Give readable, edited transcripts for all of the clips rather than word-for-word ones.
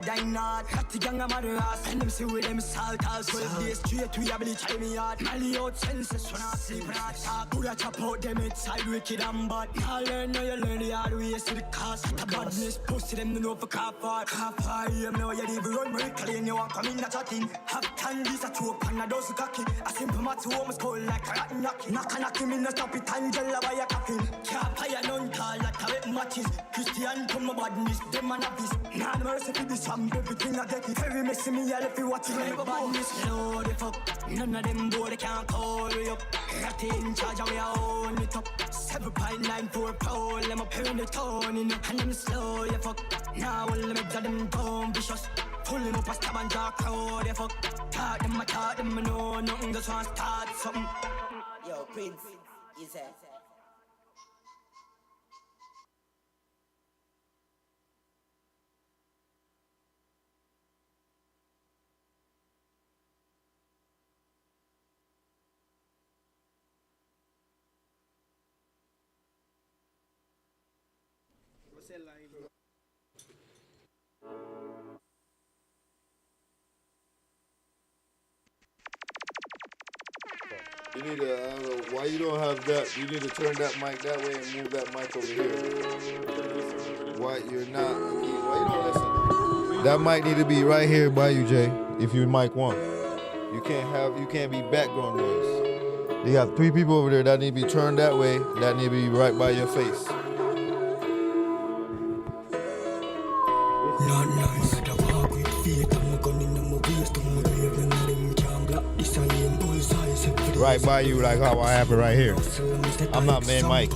Dine not, cut the young mother ass, and them see with them salt as 12 days straight, we have try me hard. Mally out senses when I sleep and I talk. Who that chop out them inside wicked and bad. Now learn, now you learn the hard way, see the cost. The badness, pussy them to know for car park. Car park, you know you leave run miracle and you walk come in that chatting. Have candies a choke and a dozen cocky. A simple match almost cold like a rat knocking. Knock him in the stop it, Angela by a coffin. Can't pay a non call like a wet matches. Christian come my badness, them and a beast. Nah mercy for this. Everything I get it very messy me, I left you watching never badness. Slow the fuck, none of them boy they can't call you up. Rat in charge and we own it up. 7.94 pro, let me pay the tone in. And them slow you fuck, now all them make them dumb vicious. Pull them up a stab and jaw crowd you fuck. Talk them I know nothing just want to start something. Yo Prince, you say You need to, I don't know, why you don't have that, you need to turn that mic that way and move that mic over here. Why you're not, why you don't listen? That mic need to be right here by you, Jay, if you mic one. You can't be background noise. You have 3 people over there that need to be turned that way, that need to be right by your face. Right by you, like how I have it right here. I'm not man Mike.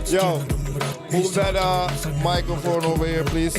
Yo, move that microphone over here, please.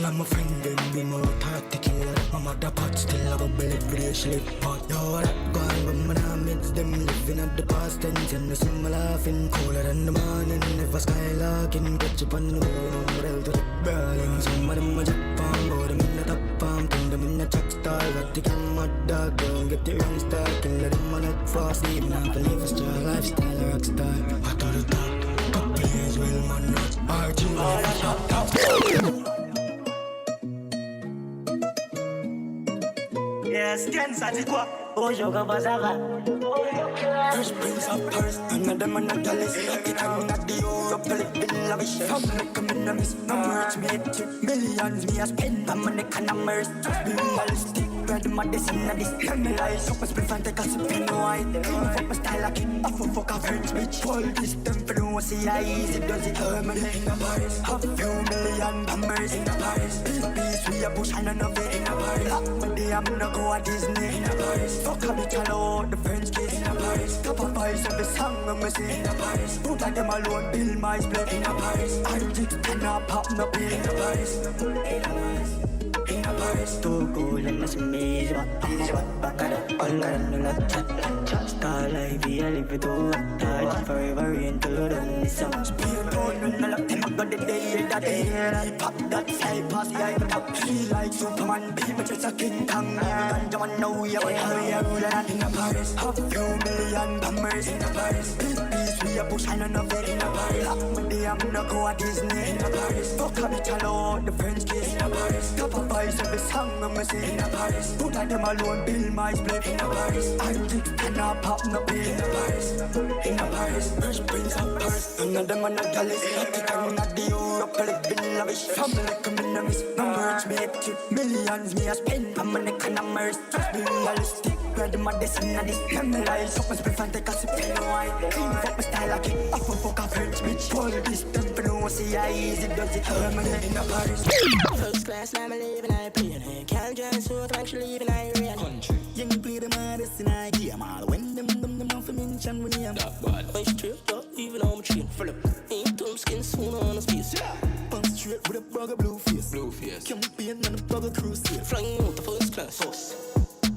I'm a friend, then be more tactical. My mother pot still have a belly bracelet pot. Yo, that gone, but my amidst them living at the past tense. And the summer laughing, colder than the morning. Never skylarking, catch up on the moon. Model to the burning. Some of them are Japan, but them in the top palm. Turn them in the track star. Got the gun, mud dog, don't get the wrong start. Kill them on up fast, even now. Believe it's your lifestyle, rock star. I to the top, couple years, well, man, not RG. Yes, cancer c'est quoi? Aujourd'hui on va savoir. First Prince of Paris, another man at Gyalis. Get on at the Europe, living lavish. Family coming and miss, no merch me hit millions me a spend. I'm on the can of merch, be realistic. Ready my destiny, this analyze. Super split and take a sip in white. Fuck my style like it, I fuck a French bitch. All this them for don't see how easy does it. Permanent in Paris, half a few million bombers in Paris. Peace we a push and another in Paris. But they am not go at Disney in Paris. Fuck a bitch alone, the French kiss in Paris. Top of Paris, every song when we sing in Paris. Put at them alone, build my split in Paris. I just cannot pop no pill in Paris. In Paris. Too cool and that's amazing. Back at the all got no lot chat. Star life, I live it all. Touch forever into the this song. Speed on, no lot them got the day that day. I pop that side pass, I top. Feel like Superman, people just a King Kong. Ganja man know you want hurry, I rule that in Paris. Half a few million bombers in Paris. Peace we a push and another in Paris. But they am not go at Disney in Paris. Fuck a bitch alone, the French kiss in Paris. Top of Vybz, every song when we sing in Paris. Put at them alone, build my split in Paris. I just cannot pop no pill in Paris. In Paris, First Prince of Paris. Another man at Gyalis Jay. Get on at the Europe, living lavish. Family coming and miss, no merch me hit millions me a spend. I'm on the can of merch, just be realistic. Ready my destiny, this analyze. Up and split and take a sip in white. Clean fuck my style like it, I fuck a French bitch. All this them for don't see how easy does it. Permanent in Paris. First class, I'm living, I play. Can't just so actually even I real country. Young play the maddest in I game. All when them off a mention when I'm that bad. I straight up, even on my chain. Full up, ain't dumb skin soon on his face. Punch straight with a brother blue face. Campaign on a brother crusade. Flying out the first class.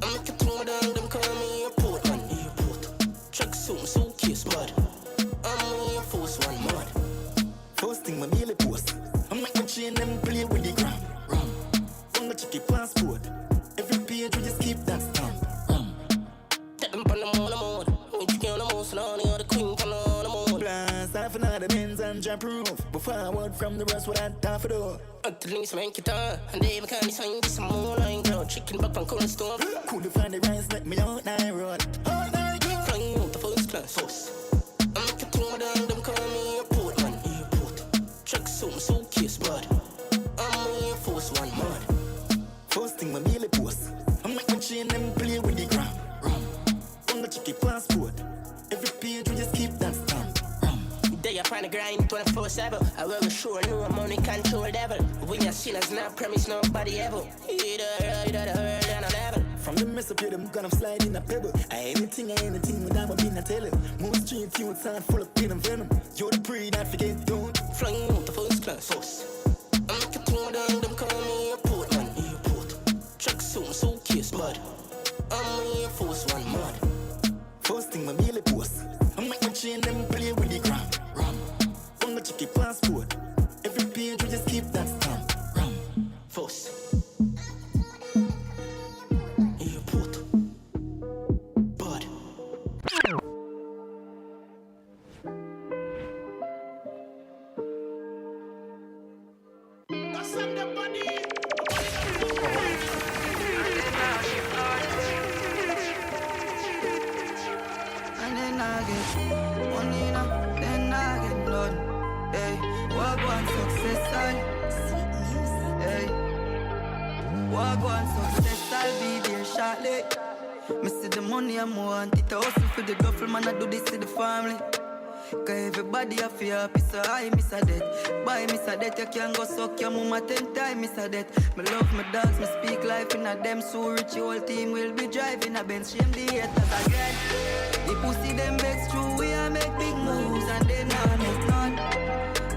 I'm making through down, them call me a port man. Airport. Truck soon, suitcase mud. I'm a force one mud. thing my daily post. I'm like my chain them play with the gram. From the chicken passport. Every page we just keep that stamp. Take them on the moon. We chicken on the moon, slowly on the queen on the moon. Blast off another Benz and jump proof. But forward from the rest without time for door. At the links make it on. And they can't be saying this some moonlight girl. Chicken back from cold stove. Couldn't find the rice, let me out night road. All night road. Flying out the first class. I'm like a two down, them call me airport man. Airport. Check some suitcase, bud. I'm Air Force One, mud. First thing my daily post. I'm like my chain them play with the gram. From the chicken passport. Every page we just keep that stamp. They up on the grind 24/7. I will sure know I'm money control devil. When you're sinners, not promise nobody ever. Either right or the hurl and a level. From the mess up here, them gonna slide in a pebble. Anything when I'm a bin I tell it. Most street youths are full of pain and venom. You're the pre that forget don't. Flying out the first class. I'm like a two down, them call me airport man. Airport. Check some suitcase, bud. I'm Air Force One, mud. First thing my daily post. I'm like my chain them play with the gram. From the chicken passport. Every page we just keep that stamp. Force. Airport. Bud. And then I get money now, then I get blood. Hey, walk one success, hey, walk one success, I'll be there shortly. Me see the money I'm want it, I hustle for the duffel, man, I do this to the family. Cause everybody have fear happy, so I miss a debt. Buy miss a debt, you can go suck your mama 10 times, miss a debt. Me love my dogs, me speak life in a them so rich, your whole team will be driving a Benz, shame the haters again. The pussy them vex true, we a make big moves and they not make none.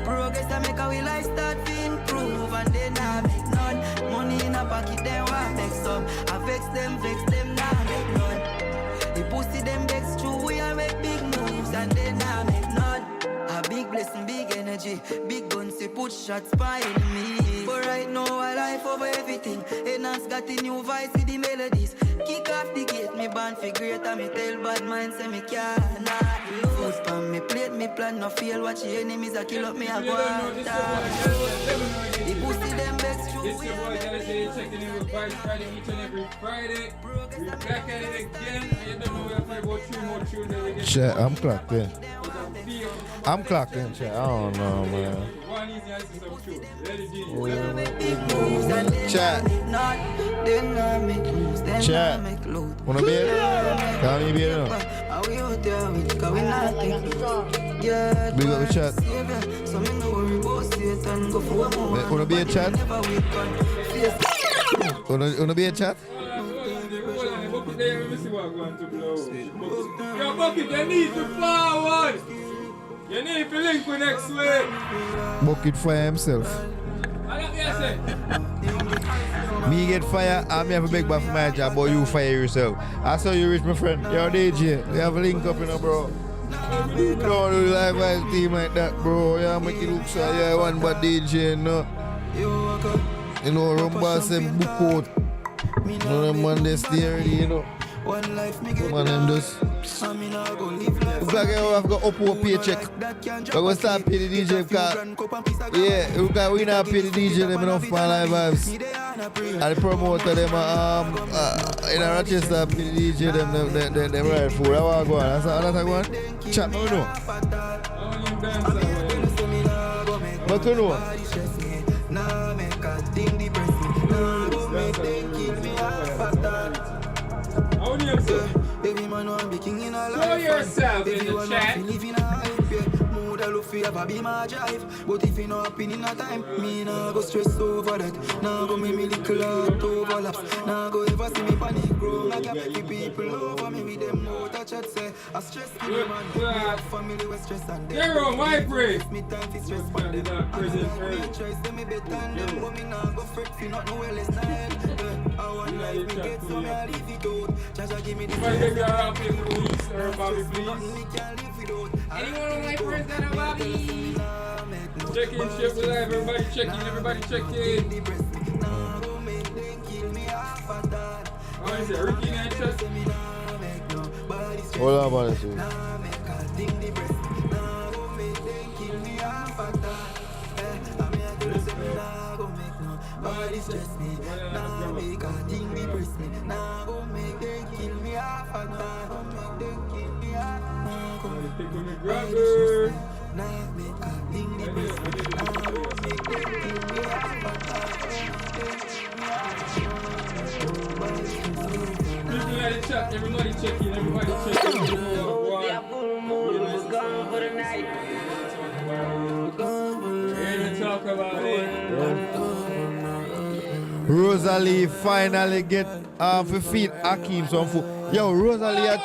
Progress I make a we life start to improve and they not make none. Money in a pocket, they want make some. I vex them, not make none. The pussy them vex true, we a make big moves and they not make none. A big blessing, big energy, big guns, we put shots by me. But right now, I life over everything. Enhance got the new voice with the melodies. Kick off the gate, me band for great, and me tell bad mind say me cannot lose. Pan me plate, me plan no fail. Watch the enemies a kill up me a go on. The pussy them best true. It's your boy Gyalis Jay checking in with Vybes Friday each and every Friday. We're back at it again. You don't know we have to play about 3 more tunes that we get. Chat, I'm clocked in. I'm clocked in, chat. I don't know, man. One easy answer to some tunes. Ready, G? Chat. Chat. Wanna be it? Tell me be it now. Big up the chat. Wanna be a chat? Wanna be a chat? Yo, Bucket, you need to forward. You need to link with next week. Bucket fire himself. I like what you say. Me get fire, and me have a big bag for my job, but you fire yourself. I saw you reach my friend. Yo, DJ, we have a link up, you know, bro. Don't do the LIVEVYBZ team like that, bro. Yeah, make it look so. Yeah, one bad DJ, you know. You know, Rumba said book out. You know, them man, they stay already, you know. One life, me Come on, them just. Looks like I have got up a paycheck. We're going to start pay the DJ because, yeah, look like we not pay the DJ them enough for LIVEVYBZ. And the promoter them in Rochester pay the DJ them right food. That's what I go on. That's what I go on. Chat, no, no. But you know. Baby man, I'm be king in a life. Show yourself in the chat. Mood I love you ever be my drive. But if you not up in a time, me nah go stress over that. Nah go make me little heart overlaps. Nah go ever see me panic grow. I got the people over me with them out of chat say I stress to the man. We have family with stress and them. You're on my break. Me time for stress for them. I choice them me better than them. But me nah go fret for not no well style. I want life me get so me I leave it out. Jaja give me the If I take your rap in Louis or Bobby, please. nothing me can't live without. Anyone on my friends that are Bobby? Check in, Chef Live. Everybody check in. Everybody check in. What is it? Ricky in that chat? Hold on, man. Body stress me, now make a thing me press me. Now go make them kill me half a time. Make them kill me half a time. Body stress me, now make a thing me press me. Now go make them kill me half a time. People in the chat, everybody check in, everybody check in. We are we're gone for the night. We're gonna talk about it. Rosalie finally get for feed Hakeem some food. Yo, Rosalie a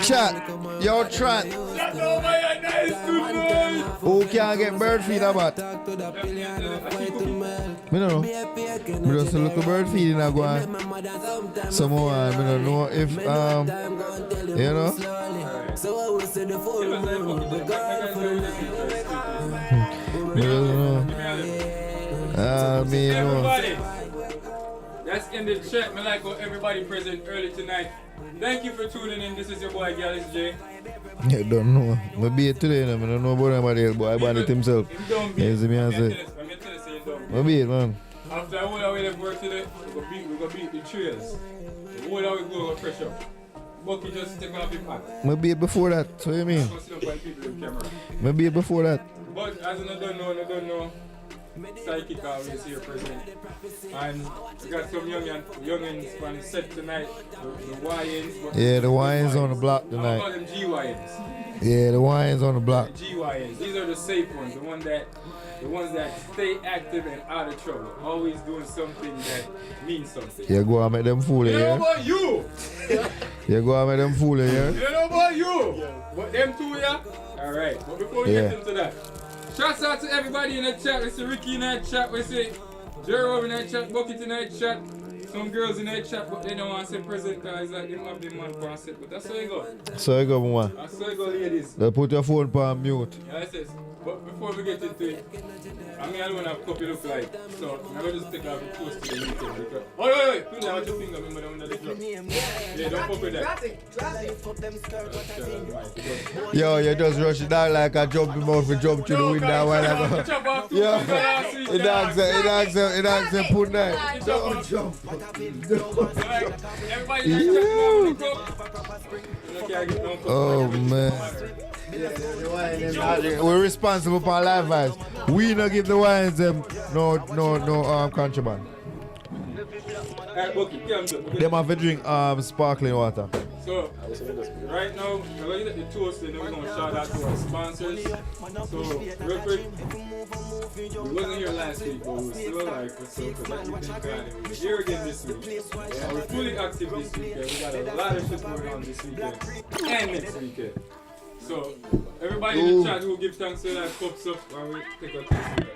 chat. Yo, Trant. Who can get bird feed about? I don't know. Me just look at bird feed in a go on. Someone, I don't know if you know. Me don't know. Everybody, that's in the chat. Me like how everybody present early tonight. Thank you for tuning in. This is your boy Gyalis Jay. I don't know. Maybe it today, I don't know about anybody else, but I banned it himself. You see me and say, maybe it, man. After all that we work today, we go beat the trails. All that we go fresh up. Bucky just take off his hat. Maybe it before that. So what you mean? Maybe it before that. But as I don't know. Psychic always here present. And we got some youngins on the set tonight. The YNs. Yeah, the YNs on the block I tonight. call them GYNs. Yeah, the YNs on the block. GYNs. These are the safe ones. The ones that stay active and out of trouble. Always doing something that means something. You go and make them fool you, You know yeah? about you? You go and make them fool you, yeah? You know about you? But them two, yeah? Alright, but before we get into that, shouts out to everybody in the chat. We see Ricky in that chat. We see Jerome in that chat. Bucket in that chat. Some girls in that chat, but they don't want to say present guys like they don't have the man for a set. But that's how you go. So you go, man. That's how you go, ladies. They put your phone on mute. Yeah, it says. But before we get into it, I don't have copy look like. So I'm going to just take off the post to the meeting. Because, wait. Put down your finger, remember under the drop. Yeah, don't fuck with that. Yo, you just rush it down like a jumping mouth for jump to the window while I go. Yo, it asks him put that. Jump. Oh, man. We're responsible for LIVEVYBZ. We not give the wines them no contraband. Them have to drink sparkling water. So right now we're going to get the toast and then we're going to shout out to our sponsors. So real quick, we wasn't here last week, but we were still alive for so because everything got it. We're here again this week. Yeah, we're fully active this weekend. We got a lot of shit going on this weekend and next weekend. So everybody in the chat who give thanks to that pops up while we take a taste of that.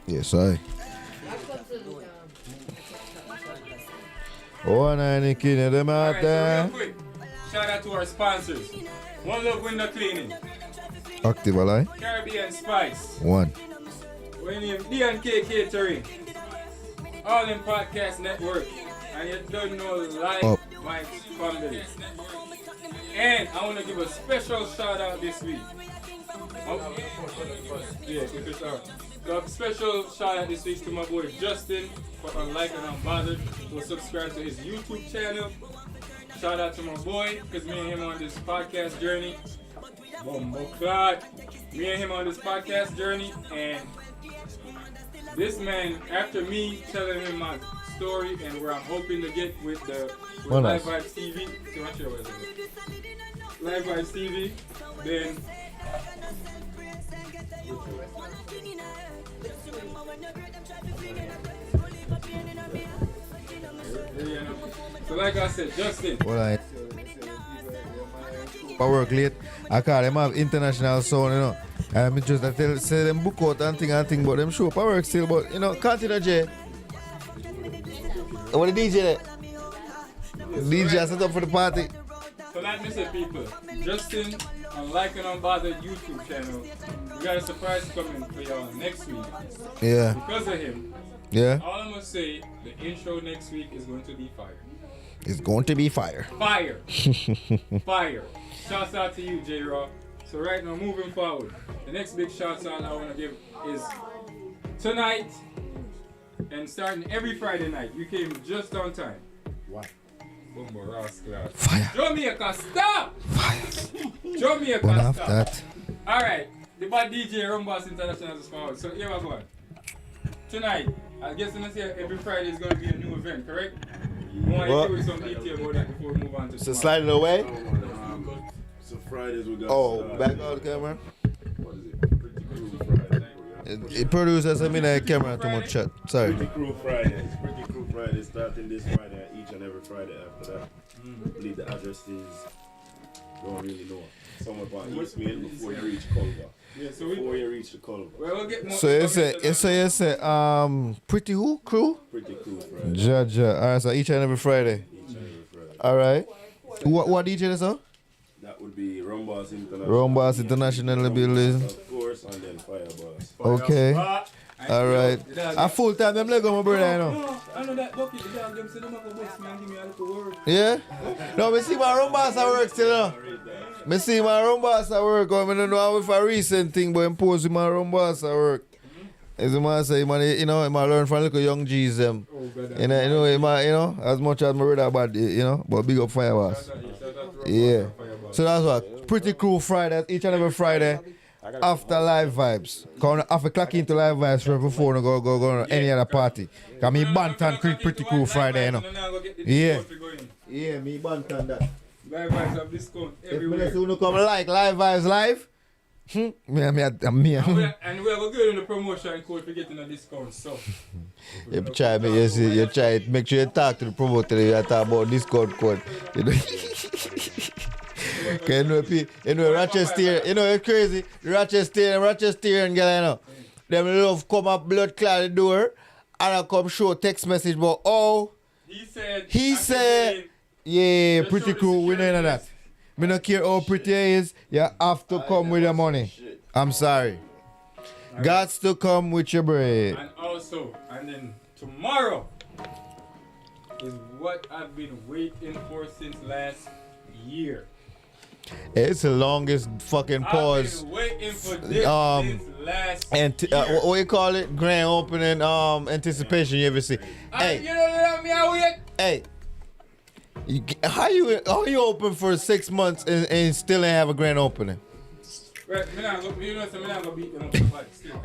Yes, I. Oh, and I kidding them out there. So real quick, shout out to our sponsors. One Love Window Cleaning. Active, alright? Caribbean Spice. One. We name D&K Catering. All in Podcast Network. And you don't know Live My Family. And I want to give a special shout out this week. So a special shout out this week to my boy Justin for unliking and unbothered. Go subscribe to his YouTube channel. Shout out to my boy, because me and him on this podcast journey. Me and him on this podcast journey, and this man, after me telling him my story and where I'm hoping to get with LIVEVYBZ TV, so I'm sure what it is. LIVEVYBZ TV, then so like I said, Justin. Alright. I work late. I call them have international sound, you know. I'm just I say them book out and thing, but them show up. I work still, but you know, continue Jay. What the DJ there? DJ set up for the party. So like me say people, Justin and like an unbothered YouTube channel. We got a surprise coming for y'all next week. Yeah. Because of him. Yeah. All I'm gonna say, the intro next week is going to be fire. It's going to be fire. Fire. Fire. Shouts out to you, J-Raw. So right now, moving forward, the next big shouts out I want to give is tonight and starting every Friday night. You came just on time. What? Fire. Jamaica, stop! Fire. Jamaica, One stop. after that. Alright, the bad DJ Rumbas International is forward. So here we go. Tonight, I guess in this year, every Friday is going to be a new event, correct? You want to give some detail about that before we move on to So slide it away. So Fridays we got. Back on the camera. What is it? Pretty Crew Friday. It produces I mean the camera too much shot. Sorry. Pretty Crew Friday. Pretty Crew Friday starting this Friday and each and every Friday after that. I believe the address is, don't really know. Somewhere about East Main before you reach Culver. Yeah, so before you reach the Culver. Well, we'll get more. So you say Pretty who? Crew? Pretty Crew Friday. Jaja. Alright, so each and every Friday. Each and every Friday. Alright. What DJ is that? That would be Rumbas International. Rumbas International building. Of course, and then Fireballs. Okay. Alright. A full time them leg on my brother, you know. No, I know that bucket. The dog them say them have a box, man. Give me a little word. Yeah? No, me see my Rumbas at work still, you know. Me see my Rumbas at work. I don't know if a recent thing, but impose with my Rumbas at work. As I say, man, you know, I learn from little young G's them. You know, as much as my brother bad, you know, but big up Fireballs. Yeah. So that's what. Pretty Crew Friday, each and every Friday. After Live Vibes. Because I have to clock into Live Vibes right before I go to any other party. Because me Bantan Pretty Cool Friday, you know. Yeah. Yeah, me Bantan that. Live Vibes have discount everywhere. If you come like Live Vibes Live, me. And we have a good in the promotion code for getting a discount, so. You try, make sure you talk to the promoter, you talk about discount code. You know. You know, Rochester, you know, it's crazy. Rochester and girl, you know. Them love come up blood clot the door and I come show text message about he said yeah, Pretty Cool, we know that. Me don't care how pretty it is, you have to come with your money. I'm sorry. Gots to come with your bread. And also, and then tomorrow is what I've been waiting for since last year. It's the longest fucking pause. I've been waiting for this since last year. What you call it? Grand opening anticipation you ever see. Hey, you know me, I wait. Hey, how you open for 6 months and still ain't have a grand opening? Right, I'm not gonna beat them up still.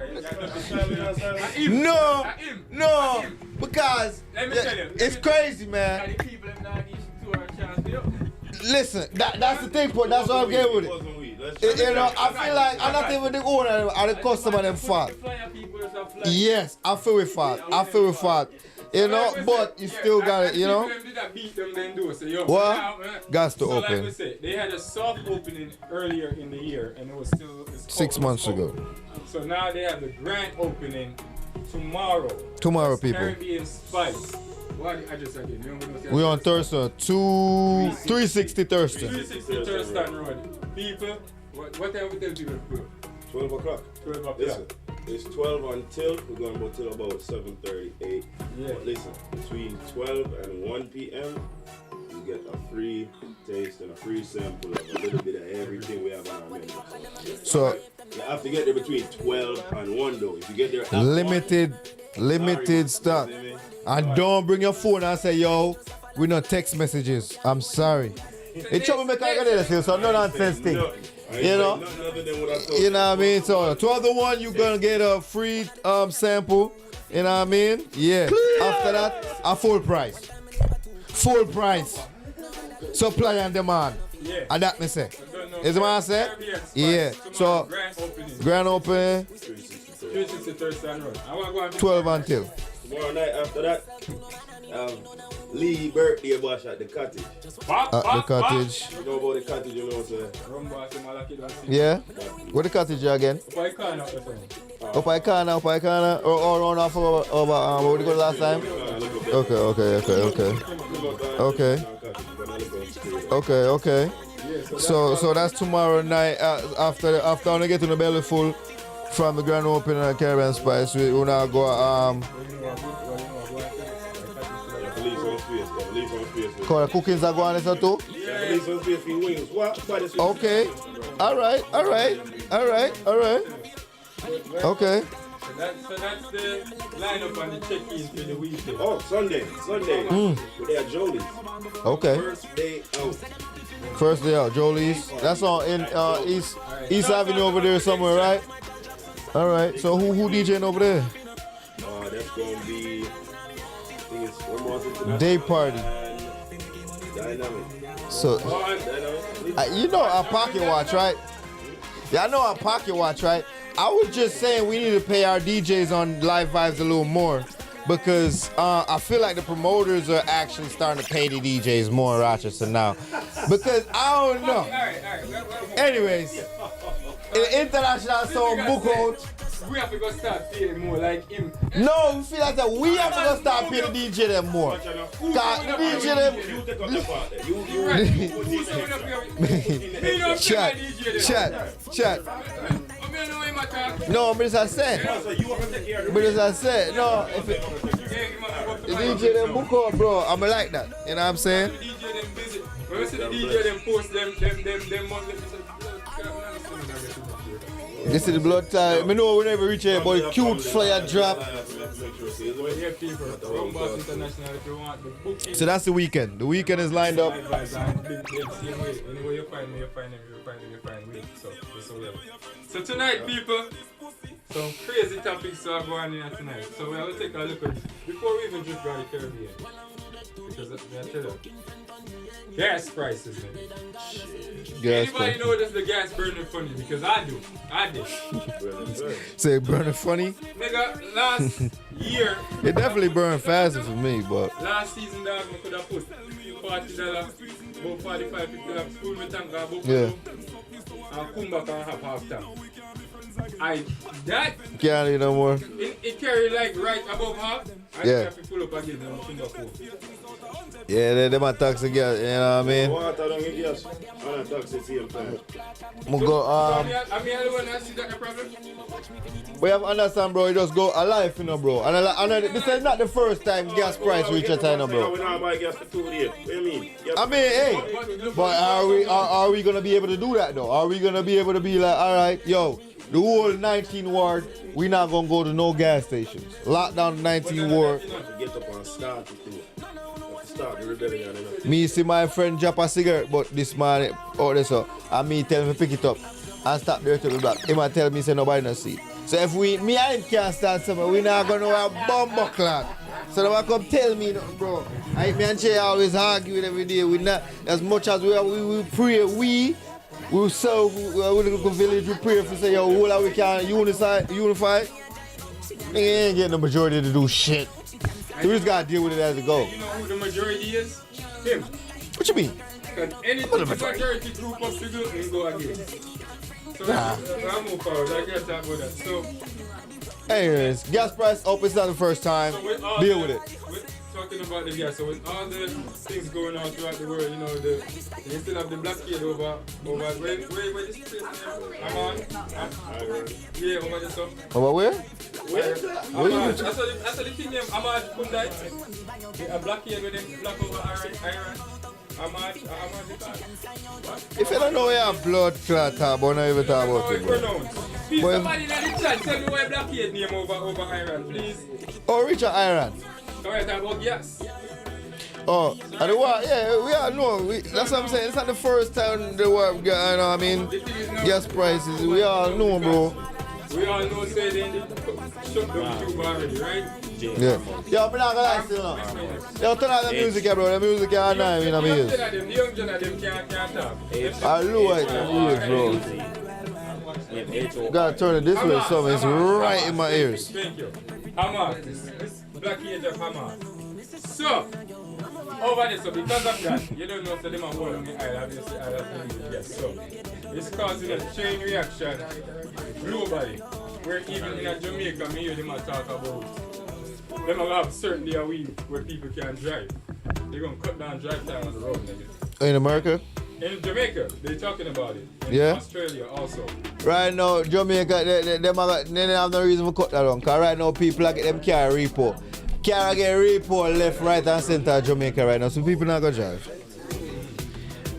No, because let me tell you, it's crazy, man. The people have not issued to our chance. Listen, that's the thing, but that's what I'm getting with it. You know, I feel like I'm not even the owner or the customer them fault. Yes, I feel with fault. You know, but you still got it, you know. What? Gas to open. Like we said, they had a soft opening earlier in the year, and it was still 6 months ago. So now they have the grand opening tomorrow. Tomorrow, people. Caribbean Spice. What address again? We on Thursday, 360 Thursday. 360 Thursday Road. People, what time we tell people to do? 12 o'clock. 12 o'clock. Listen, it's 12 until we're going to go till about 7:38. Yeah. But listen, between 12 and 1 p.m. you get a free taste and a free sample of a little bit of everything we have on our menu. So you have to get there between 12 and 1 though. If you get there at limited stock. And don't bring your phone and say, yo, we no text messages. I'm sorry. It's trouble make I get it, so no nonsense thing. You know? You know what I mean? So 12 to 1, you're gonna get a free sample. You know what I mean? Yeah. After that, a full price. Full price. Supply and demand. Yeah. And that me say. Is what I say? Yeah. So grand opening. 360 Thursday Road. 12 until. Tomorrow night after that, Lee birthday bash at the cottage. At the cottage. You know about the cottage, you know what I'm saying? Yeah? What the cottage again? Up I can. Or run off over what we go last time? Okay. So that's tomorrow night. After I get to the belly full from the grand opening at Caribbean Spice, we now go the cookings are going on too? Okay. Alright. Okay. So that's the lineup and the check-in for the weekend. Oh, Sunday. We're there at Jolie's. Okay. First day out. Jolie's. That's on in East Avenue over there somewhere, right? Alright. So who DJing over there? That's gonna be Day party. Dynamic. So you know our pocket watch, right? Yeah, I know our pocket watch, right? I was just saying we need to pay our DJs on Live Vibes a little more because I feel like the promoters are actually starting to pay the DJs more in Rochester now. Because I don't know. Anyways, the international song book out. We have to go start paying more like him. No, we feel like that we have to go start paying the DJ them more. Cause the DJ them. Chat. No, but as I said. No, if it, the DJ them book out, bro, I'm like that. You know what I'm saying? When we see the DJ them post them monthly. This is the blood tie. I know we never reach here, but cute flyer drop. So that's the weekend. The weekend is lined up. So tonight, people, some crazy topics are going in tonight. So we're going to take a look at, before we even just go to the Caribbean, because I tell you, gas prices, man. Anybody know that's the gas burning funny? Because I do. I did. Say burning funny? Nigga, last year. It definitely burned faster for me, but. Last season, dog, I could have put $40, about $45, $50 full me tank, about yeah. And come back and have half tank. Can't eat no more. It carry like right above half. I have to pull up again and come back home. Yeah, they might tax again, you know what I mean? Water don't get gas. I don't tax the same time. I mean, I don't want to see that problem. We have to understand, bro, you just go alive, you know, bro. And this is not the first time gas price reach a time, bro. We not buy gas for 2 days. What do you mean? I mean, hey, but are we gonna be able to do that though? Are we gonna be able to be like, all right, yo, the whole 19 ward, we not gonna go to no gas stations. Lock down the 19 ward. Get up and start it too. Start the rebellion. Me see my friend drop a cigarette, but this man out there so, and me tell me pick it up and stop there to the block. He might tell me say nobody no see. So if me and him can't start something, we not gonna have bomber clock. So they come tell me nothing, bro. Me and Jay always argue every day. We not as much as we pray, we serve we little village, we pray for say yo, all we can unify. They ain't getting the majority to do shit. So we just gotta deal with it as it goes. You know who the majority is? Him. What you mean? Because anything the majority group up to do, we go against. So I move forward. I can't talk about that. So, anyways, gas price up. It's not the first time. So deal with it. We're talking about the gas. So with all the things going on throughout the world, you know, they still have the blockade over where this place? Yeah, over the stuff. Over where? That's what the thing name. Ahmad Kundai. A blockade with them block over Iran. Ahmad if you don't know where your blood clot talk about, not even talk about it, bro. Please, somebody in the chat tell me why blockade name over Iran, please. Oh, Richard Iran. Come here, talk about gas. Oh, and the war, yeah, we all know. That's what I'm saying. It's not the first time the war, you know, I mean, gas prices, we all know, bro. We all know say they shut down Cuba already, right? Yeah. Yo, but not gonna lie still now. Yo, turn on the music here, bro. The music here now, you know what I mean? The young gen of them can't talk. I know it is, bro. Gotta turn it this way, so it's right in my ears. Thank you. Hamas, this blockade of Hamas. So, over this, so because of that, you don't know so them are holding the island, obviously, yes. So, it's causing a chain reaction globally. Where even in Jamaica, me hear them talk about them will have certain day a week where people can drive. They're gonna cut down drive time on the road, nigga. In America? In Jamaica, they're talking about it. In Australia also. Right now, Jamaica, they have no reason to cut that down. Because right now, people like them carry repo. Car get repo left, right, and center of Jamaica right now. So people not going to drive.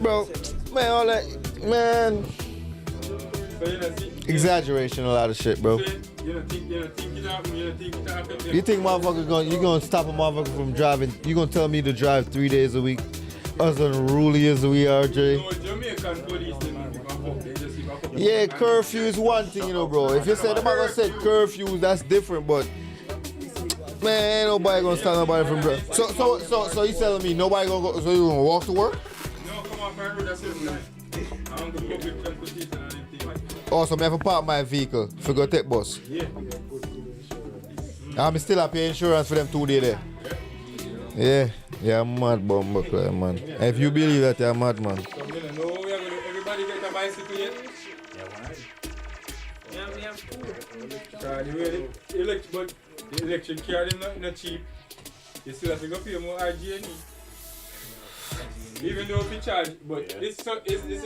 Bro, man, all that, man. Exaggeration, a lot of shit, bro. You think motherfuckers you gonna stop a motherfucker from driving? You gonna tell me to drive 3 days a week? Us unruly as we are, Jay. Yeah, curfew is one thing, you know, bro. If you say the mother said curfew, that's different, but man, ain't nobody gonna stop nobody from driving. So you telling me nobody gonna go? So you gonna walk to work? No, come on, man, that's it. I don't go public transportation or anything like that. Oh, so I have to park my vehicle for go take bus. Yeah. I'm still have to pay insurance for them 2 days there. Yeah, I'm mad, bumbuckler, man. And if you believe that, you're mad, man. So, everybody get a bicycle yet? Yeah. But the electric car is not cheap. You still have to go pay more RG&E. Even though if you charge, but this is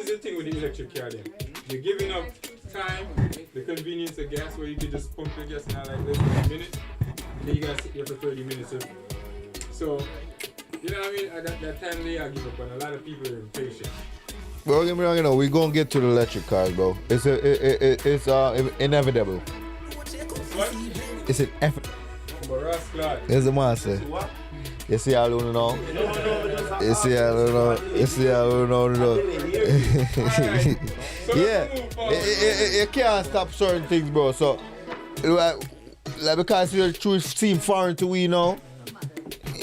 the thing with the electric car then. You're giving up time, the convenience of gas where you can just pump your gas now like this in a minute. And then you gotta sit there for 30 minutes. So, you know what I mean? At that time they are give up and a lot of people are impatient. Bro, don't get me wrong, you know, we're gonna get to the electric cars, bro. It's inevitable. What? It's inevitable. But Ross Clark. It's a monster. You see how I don't know? You see how I don't know? You see how I don't know? Yeah, you can't stop certain things, bro. So, like because the truth seems foreign to we, you know.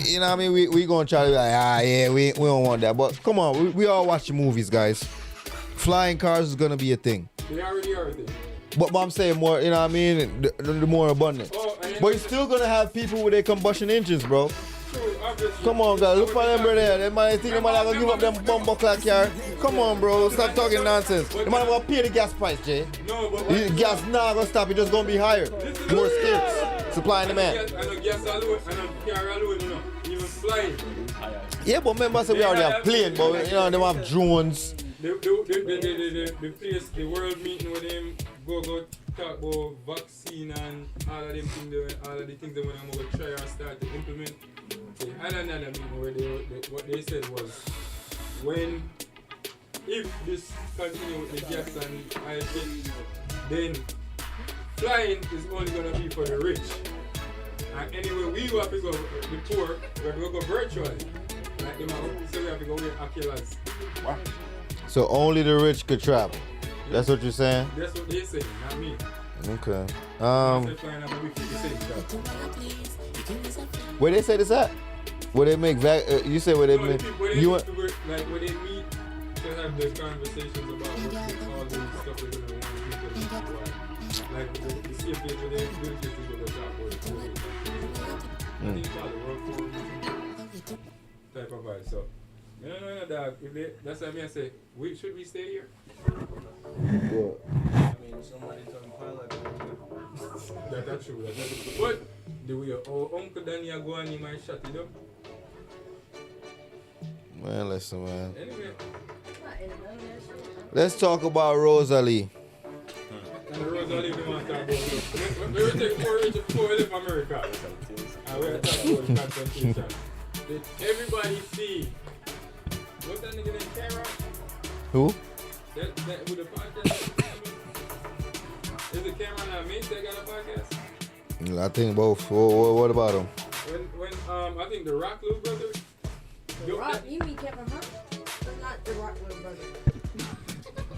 You know what I mean? We gonna try to be like, we don't want that. But come on, we all watch the movies, guys. Flying cars is gonna be a thing. They already are a thing. But I'm saying more, you know what I mean? The more abundant. But you're still gonna have people with their combustion engines, bro. Come on, guys, look for them, brother. They might think they might have to give up them bumbo clock car. Come on, bro, stop talking nonsense. They might have to pay the gas price, Jay. No, but the gas not gonna stop, it's just gonna be higher. More scarce. Supply and demand. I know gas alone, I know car alone, you know, even flying. Yeah, but remember, so we already have plane, but you know, they have drones. The place, the world meeting with them, go talk about vaccine and all of them things, all of the things that when I'm going to try and start to implement. The other meeting where what they said was, if this continue with the gas and oil thing, then flying is only going to be for the rich. And anyway, we have to go, the poor, we have to go virtually. Like them, so we have to go with Oculus. So only the rich could travel. That's what you're saying? That's what they say, not me. Okay. Where they say this at? Where they make you say where they make where they meet to have the conversations about what they call the stuff they're gonna want to do. Like the same thing where they do this with the job board. I think it's called the workforce type of vibe. So no, dog. If that's what I mean. I say, should we stay here? Yeah. I mean, somebody talking pilot. That's true. But do we Uncle Daniel go and he might shut it up? Man, listen, man. Anyway. Let's talk about Rosalie. And Rosalie, we want to talk about. We will take 4 live America. And we're going to talk about the confrontation. Did everybody see? What's that nigga named Kara? Who? That with the podcast? Is it Cameron and Mate that got a podcast? I think both. What about him? When I think the Rock little brother. The Rock? You mean Kevin Hart? But not the Rock little brother.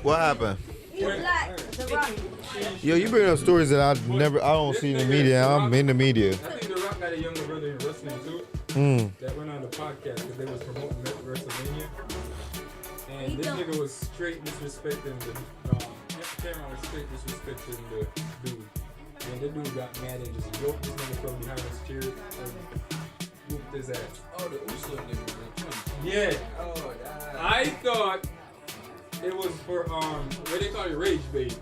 What happened? He's black. The Rock. Yo, you bring up stories that I don't see in the media. I'm in the media. I think the Rock got a younger brother in wrestling too. That went on the podcast because they was promoting WrestleMania. And this nigga was straight disrespecting Cameron was straight disrespecting the dude. And the dude got mad and just yoked this nigga from behind his chair and whooped his ass. Oh, the Uso nigga. Yeah. Oh, I thought it was for what they call it, rage bait.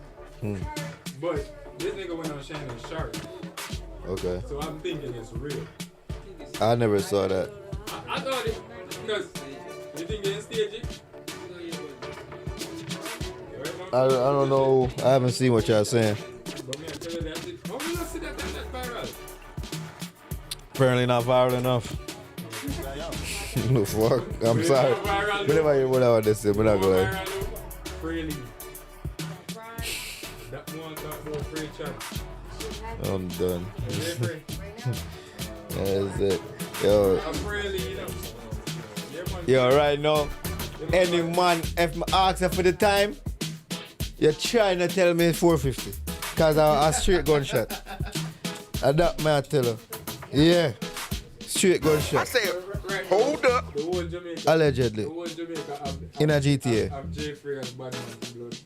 But this nigga went on Shannon Sharp. Okay. So I'm thinking it's real. I never saw that. I thought it because you think they didn't stage it? I don't know. I haven't seen what y'all saying. But me, I tell you that. How will you not see that viral? Apparently not viral enough. No fuck. I'm sorry. Whatever they say, but not going to Freely. That one talk about free chat. I'm done. Free. That's it. Yo. I'm freely, Yo, right now, any man, if I ask her for the time, you're trying to tell me it's 450. Because I straight gunshot. And that man tell her. Yeah. Straight gunshot. I say, hold up. The whole Jamaica. Allegedly. The whole Jamaica in a GTA. Have Jay Frais bad man blood.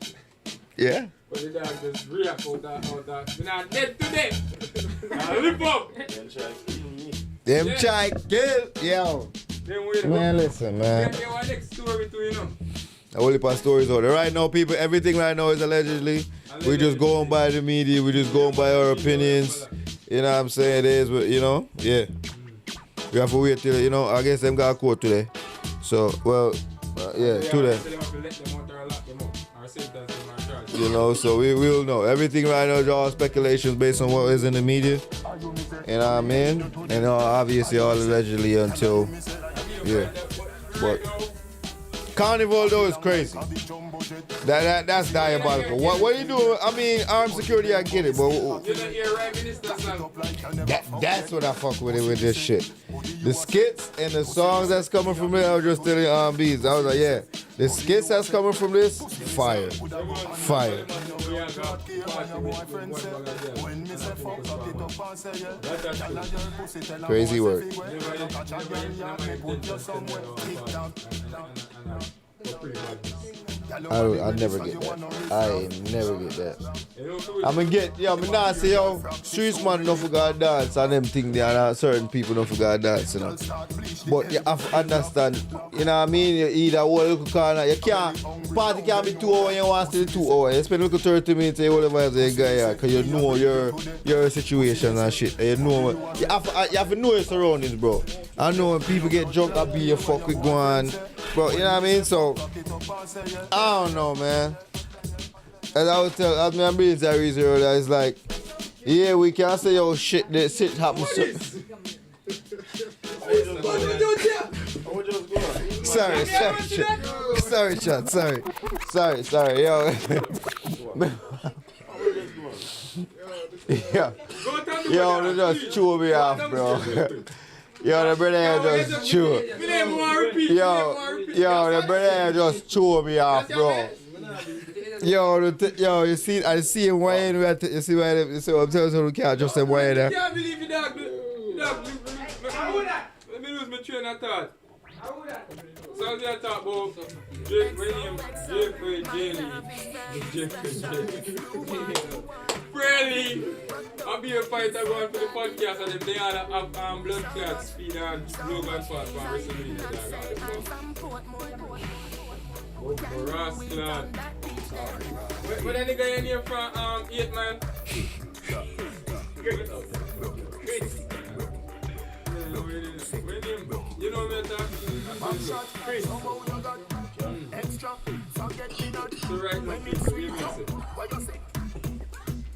Yeah. But the dog just react out that. We're not dead today. Now live up. Them try kill. Yo. Man, listen, man. Get our next story too, you know. A whole heap of stories out there. Right now, people, everything right now is allegedly. We just going by the media. We just going by our opinions. You know what I'm saying? It is, you know? Yeah. We have to wait till, you know, I guess them got a court today. So, well, yeah, today. You know, so we will know. Everything right now is all speculations based on what is in the media. You know what I mean? And obviously all allegedly until, yeah. But Carnival though is crazy. That's diabolical. What are you doing? I mean, armed security, I get it, but that's what I fuck with it with this shit. The skits and the songs that's coming from it, I was just telling R&Bs. I was like, yeah, the skits that's coming from this, fire. Fire. Crazy work. I never get that. I never get that. I'm gonna get, yo, I'm not say, yo, streets man don't forget dance and them thing there, and certain people don't forget dance, you know. But you have to understand, you know what I mean? You either hold a little corner, you can't, party can't be 2 hours and you want to stay 2 hours. You spend a little 30 minutes and you hold the vibes of the guy here, because you know your situation and shit. And you have to know your surroundings, bro. I know when people get drunk, I be your fuck with going, bro, you know what I mean? So, I don't know, man. As I was telling, as I'm being serious earlier, it's like, yeah, we can't say, yo, shit, this shit happens. Sorry, yo, they just chew me off, bro. Yo, the brother just chew. Yo, the brother just chew me off, bro. Yo, you see, I see him whining. You see why? You see what I'm telling you? Can't just say whining. I can't believe you, dog. Let me lose my train of thought. So I talk about Jake Williams, Really, I'll be a fighter going for the podcast and if they all have blood clots, speed and slogan fast for WrestleMania. Rascal. What any guy in here from 8 man? You know me So right now,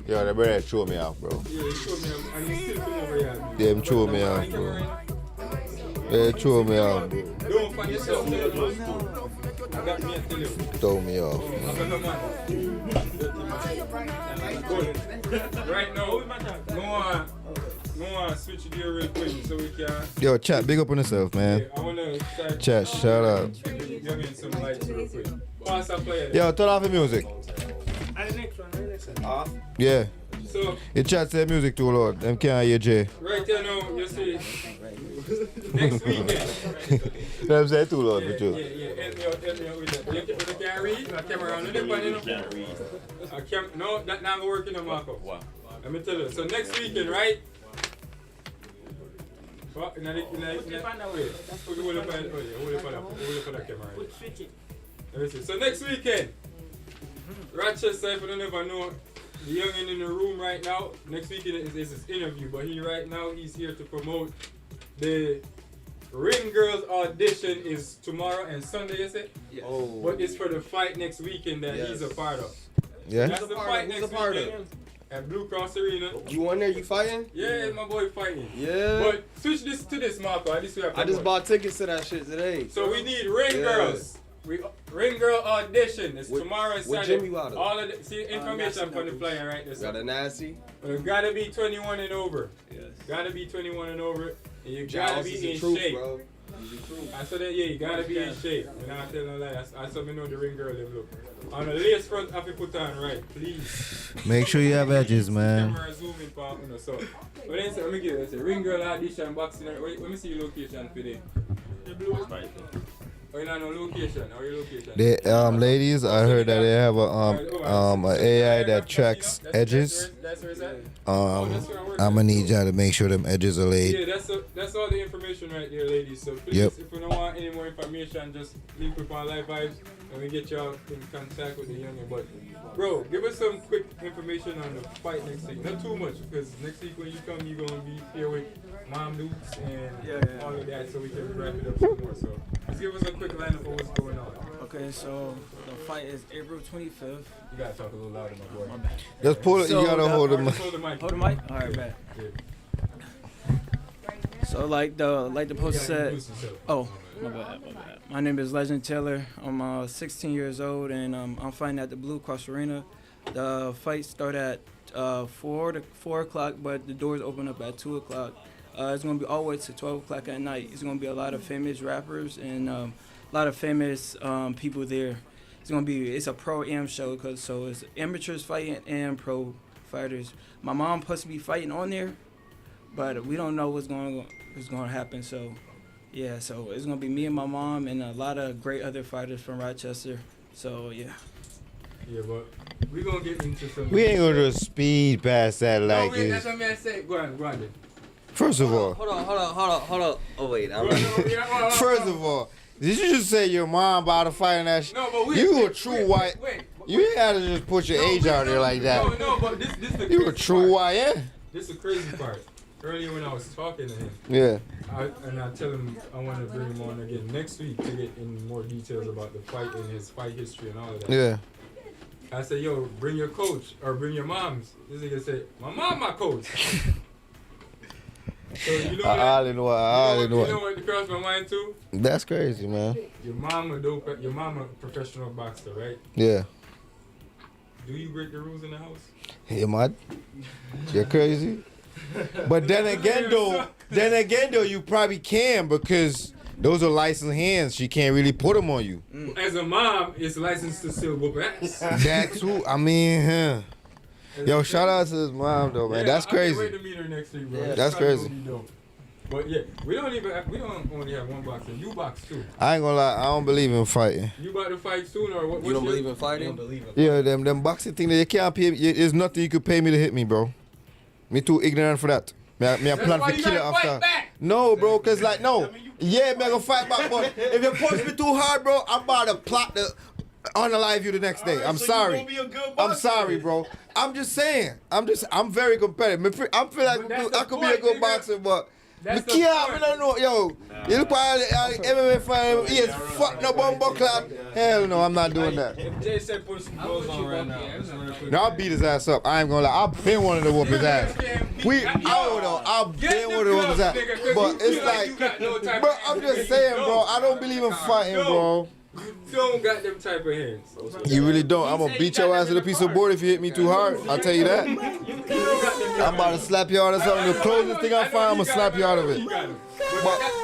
yo, the brother throw me off, bro. Yeah, he threw me off and he still come over here. Yeah, him throw me off, bro. Yeah, throw me off, bro. Don't find yourself, I got me to tell you. Throw me off, Right now, no one switch gear real quick so we can. Yo, chat, big up on yourself, man. I wanna start. Chat, shout out. Give me some lights real quick. Pass and play it. Yo, turn off the music. And the next one. Yeah. So, your chat say music too loud. Them can't hear Jay. right here now, you see. Next weekend. Them say too loud, but you. Yeah. Help me out with that. You can't read? The camera on the one, you know? Can't read. No, that not working no Marco. Wow. Let me tell you. So next weekend, right? What? In the way. Hold up on the camera. Let me see. So next weekend, Rochester, if you don't ever know, the youngin in the room right now, next weekend is his interview, but right now he's here to promote the Ring Girls audition is tomorrow and Sunday, you say? Yes. Oh. But it's for the fight next weekend that he's a part of. Yeah. That's the fight next weekend at Blue Cross Arena. You on there? You fighting? Yeah, my boy fighting. Yeah. But switch this to this, Marco. At least we have I just bought tickets to that shit today. So we need Ring Girls. Ring Girl audition. It's tomorrow and what Saturday. gym you out of? All of the information from the flyer right there. Got a nasty? Gotta be 21 and over. Yes. Gotta be 21 and over. And you Giles gotta be is in the truth, shape. bro. I said that, yeah, you gotta be in shape. And I tell no lie. I saw me know the Ring Girl them look. On the lace front, have to put on right, please. Make sure you have edges, man. Camera zooming part, you know, so. But then say, let me get it. Say Ring Girl audition boxing. Let me see your location for them. The blue is right there. Oh, you know no location. Or your location? They, ladies, I heard that they have a AI that tracks edges. That's where it's at? I'm gonna need y'all to make sure them edges are laid. Yeah, that's all the information right there, ladies. So please, if you don't want any more information, just link with our Live Vibes and we get y'all in contact with the youngin'. But bro, give us some quick information on the fight next week. Not too much, because next week when you come, you're gonna be here with Mom Dukes and all of that, so we can wrap it up some more. So just give us a quick lineup of what's going on. Okay, so the fight is April 25th. You gotta talk a little louder, my boy. My bad. Just pull it. You gotta hold the mic. Hold the mic. Hold the mic. All right, bet. So like the post said. Oh, my bad. My name is Legend Taylor. I'm 16 years old and I'm fighting at the Blue Cross Arena. The fight started at 4 o'clock, but the doors open up at 2 o'clock. It's gonna be all the way to 12 o'clock at night. It's gonna be a lot of famous rappers and a lot of famous people there. It's a pro-am show, so it's amateurs fighting and pro fighters. My mom supposed to be fighting on there, but we don't know what's going to happen. So, yeah, so it's going to be me and my mom and a lot of great other fighters from Rochester. So, yeah. Yeah, but we're going to get into some... We ain't gonna just speed past that like wait, it's... that's what I say. Go on then. First of all... Hold on. Oh, wait. First of all, did you just say your mom about to fight in that shit? No, but you a true white... You ain't had to just put your age out there like that. No, but this the You a true part. YN. This is the crazy part. Earlier when I was talking to him, Yeah. I tell him I want to bring him on again next week to get in more details about the fight and his fight history and all of that. Yeah. I said, yo, bring your coach or bring your mom's. This nigga said, my mom, my coach. So you know I didn't know. You know what crossed my mind too? That's crazy, man. Your mom a professional boxer, right? Yeah. Do you break the rules in the house? Hey, man. You're crazy. But then again, though, you probably can because those are licensed hands. She can't really put them on you. As a mom, it's licensed to still whoop ass. That's who. I mean, huh. Yo, shout out to his mom though, man. That's crazy. I can't wait to meet her next week, bro. Yeah, that's crazy. But yeah, we don't only have one boxer. You box too. I ain't gonna lie, I don't believe in fighting. You about to fight soon or what? You don't believe in fighting? Yeah, them boxing thing that you can't pay. There's nothing you could pay me to hit me, bro. Me too ignorant for that. Me I plan for kill it after. No, bro, cause like no. Yeah, me I gonna fight back, but if you punch me too hard, bro, I'm about to plot the unalive you the next day. I'm sorry. I'm sorry, bro. I'm just saying. I'm very competitive. I feel like I could be a good boxer, but I don't know. Yo, you look at MMA fight. He is fucked up bumbo clap. Hell no, I'm not doing that. If Jay said put some clothes on right now. No, I'll beat his ass up. I ain't gonna lie. I've been wanting to whoop his ass. I've been wanting to whoop his ass. But it's like, bro, I'm just saying, bro. I don't believe in fighting, bro. You don't got them type of hands. You really don't. I'm gonna beat your ass with a piece of board if you hit me too hard. I'll tell you that. I'm about to slap you out of something. The closest thing I find, I'm gonna slap you out of it.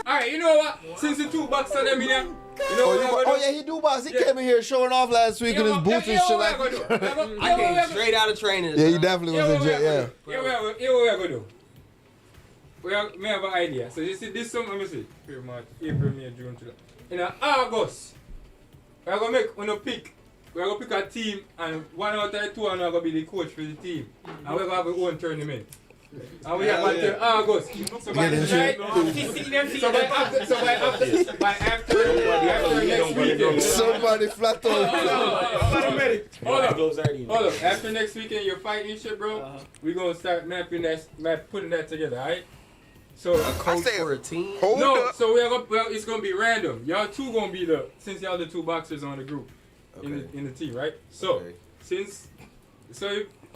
Alright, you know what? Since the two bucks are them in here, you know oh yeah, he do box. He came in here showing off last week in his boots and shit like that. I came straight out of training. Yeah, he definitely was in jail. Yeah. Here what we are gonna do. We have an idea. So you see this summer, let me see. April, May, June, July. In August. We're going to pick a team and one out of the two are going to be the coach for the team. And we're going to have our own tournament. And we have until August. So by after next weekend. Somebody flat on. Hold up. After next weekend, you're fighting shit, bro. We're going to start putting that together, alright? So a coach for a team? No, so it's gonna be random. Y'all two gonna be since y'all the two boxers on the group in the team, right? So if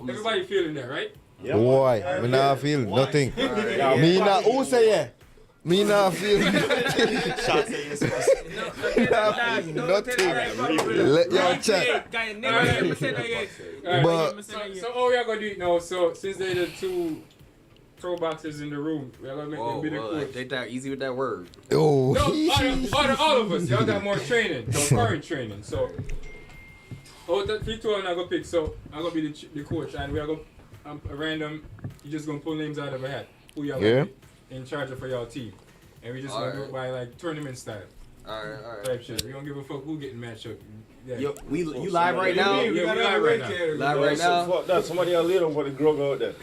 everybody feeling that, right? Yeah, boy, me not feel nothing. Me not. Who say yeah? Me not feel nothing. Let y'all chat. But so all we are gonna do it now. So since they're the two pro boxers in the room, we're gonna make them be the coach. They that easy with that word. Oh. No, all of us. Y'all got more training, current training. So that 3, 2, and I go pick. So I'm gonna be the coach, and we are gonna random. You just gonna pull names out of a hat. Who y'all gonna be in charge of for y'all team, and we just gonna do it by like tournament style. Alright. Type shit. We don't give a fuck who getting matched up. Yeah. Yo, you live right now? Yeah, we live right now. Live right now? Fuck that. Somebody else later want to grow out there.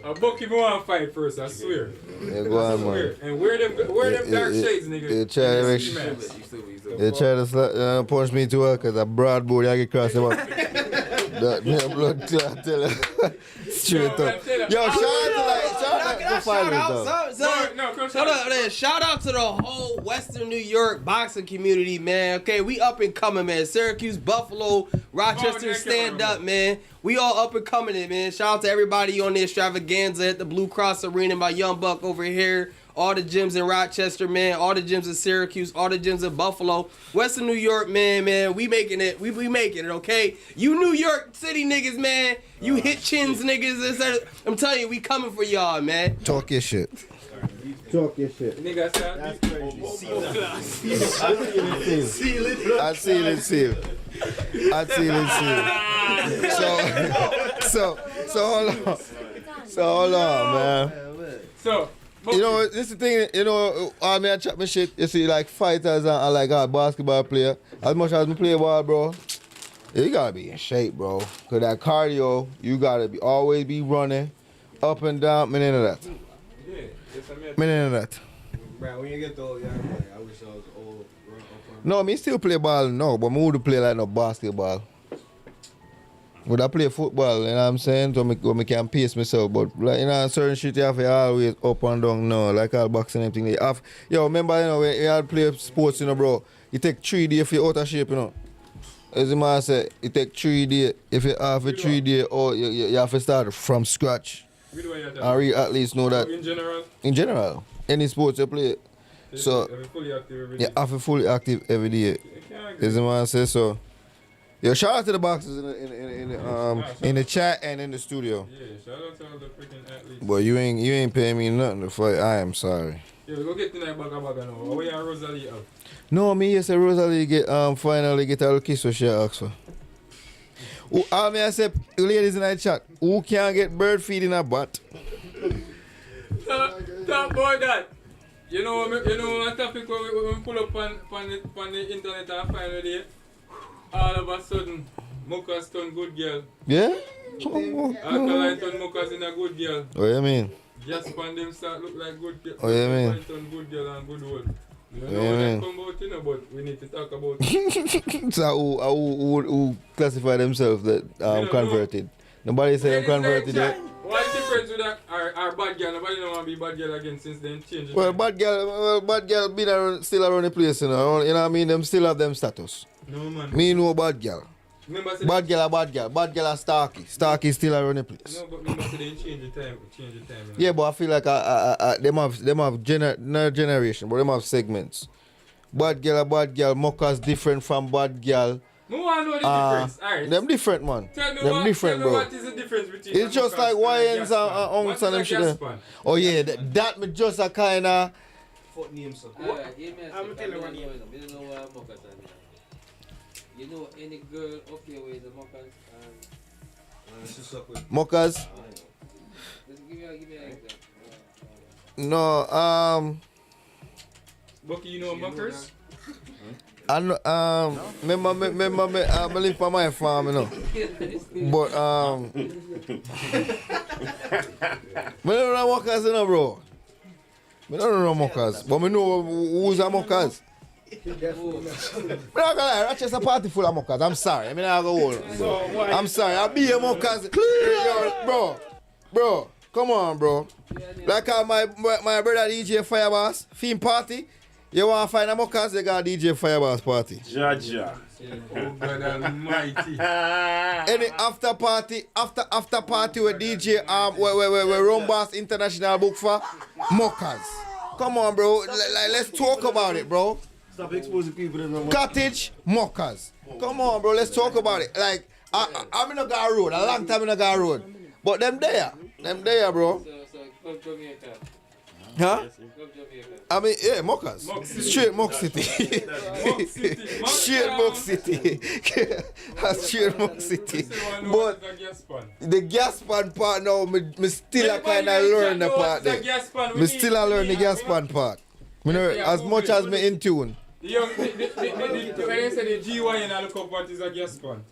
A book you want to fight first, I swear. Yeah, go on, man. And wear them dark shades, nigga. They try to punch me too well because a broad board I get crossed him up. That blood clot tell her. Straight up. Yo, shout out to the whole Western New York boxing community, man. Okay, we up and coming, man. Syracuse, Buffalo, Rochester, stand up, man. We all up and coming, man. Shout out to everybody on the extravaganza at the Blue Cross Arena, my young buck over here. All the gyms in Rochester, man. All the gyms in Syracuse. All the gyms in Buffalo. Western New York, man. We making it. We making it, okay? You New York City niggas, man. You hit chins niggas. I'm telling you, we coming for y'all, man. Talk your shit. Talk your shit. Nigga, that's crazy. Seal it. So hold on, man. So. You know, this is the thing, you know, I mean, I chat my shit, you see, like fighters and like a basketball player, as much as me play ball, bro, you gotta be in shape, bro. Cause that cardio, you gotta always be running up and down, me into that. Me into that. Bro, when you get old, yeah, I wish I was old. No, me still play ball now, but me would play like no basketball. Would I play football, you know what I'm saying? So me can pace myself. But like, you know, certain shit you have to always up and down now. Like all boxing and everything. You have, yo, remember, you know, when you had to play sports, you know, bro, you take 3 days if you're out of shape, you know. As the man said, you take 3 days. If you have a 3 days, or you have to start from scratch. And we at least know that. In general? In general. Any sports you play. So, you have to fully active every day. As the man said, so. Yo, shout out to the boxers in the chat and in the studio. Yeah, shout out to all the freaking athletes. Boy, you ain't paying me nothing to fight. I am sorry. Yo, go get tonight baga now. How are you and Rosalie up? No, me yes, Rosalie finally get a little kiss what she asked for. I said, ladies in the chat, who can get bird feed in a butt? Talk about that. You know one topic where we pull up on the internet and find it. All of a sudden, Mocha's turn good girl. Yeah? Alkaline turn Mocha's in a good girl. What you mean? Just on them start look like good girl. What you mean? Turn good girl and good old. You What know you what mean? that come about, you know, but we need to talk about it. So who classify themselves that converted? Nobody say I'm converted yet. What's the difference with that? Our bad girl, nobody don't want to be bad girl again since then change it. Well, bad girl been still around the place, you know. You know what I mean? Them still have them status. No, man. Me know bad girl. Bad girl. Bad girl are Starkey. Starkey still around the place. No, but remember they change the time. You know? Yeah, but I feel like them have not generation, but them have segments. Bad girl, Mocha's different from bad girl. I know the difference. Alright. Them different, man. Tell me Bro. what is the difference between it's just like YNs and unks and them shit. Oh yeah, that me just a kind of. Fuck name, sir. I'm telling you one name. You don't know what Mocha's are. You know any girl up here with the Mocha's? Mocha's? Just give me an example. No, Bucky, you know Mocha's? I know, remember me, I live on my farm, you know. But, I don't know Mocha's, you know, bro. I don't know Mocha's, but I know who's a Mocha's. I'm not gonna lie, Rochester party full of Mocha's. I'm sorry, I mean, I'll go on. I'm sorry, I'll be a Mocha's. Bro, Come on, bro. Like how my brother DJ Firebass, theme party. You want to find a Mockers, they got DJ Firebass party. Jaja. Oh, God almighty. Any after party with DJ where Rumbass International book for Mockers. Come on, bro. Let's talk about it, bro. Stop exposing people to the Cottage Mockers. Come on, bro. Let's talk about it. Like I'm in a guy road, a long time in a guy road. But them there, bro. Club Jamaica. Huh? Club Jamaica. I mean, yeah, Mockers. Straight Mock City. Straight Mock City. Straight Mock City. But the gas pan part now, me still kind of learn the part there. Me still learn the gas pan part. Me know, as much as me in tune. When you say the GY and I look up what is a gas pan.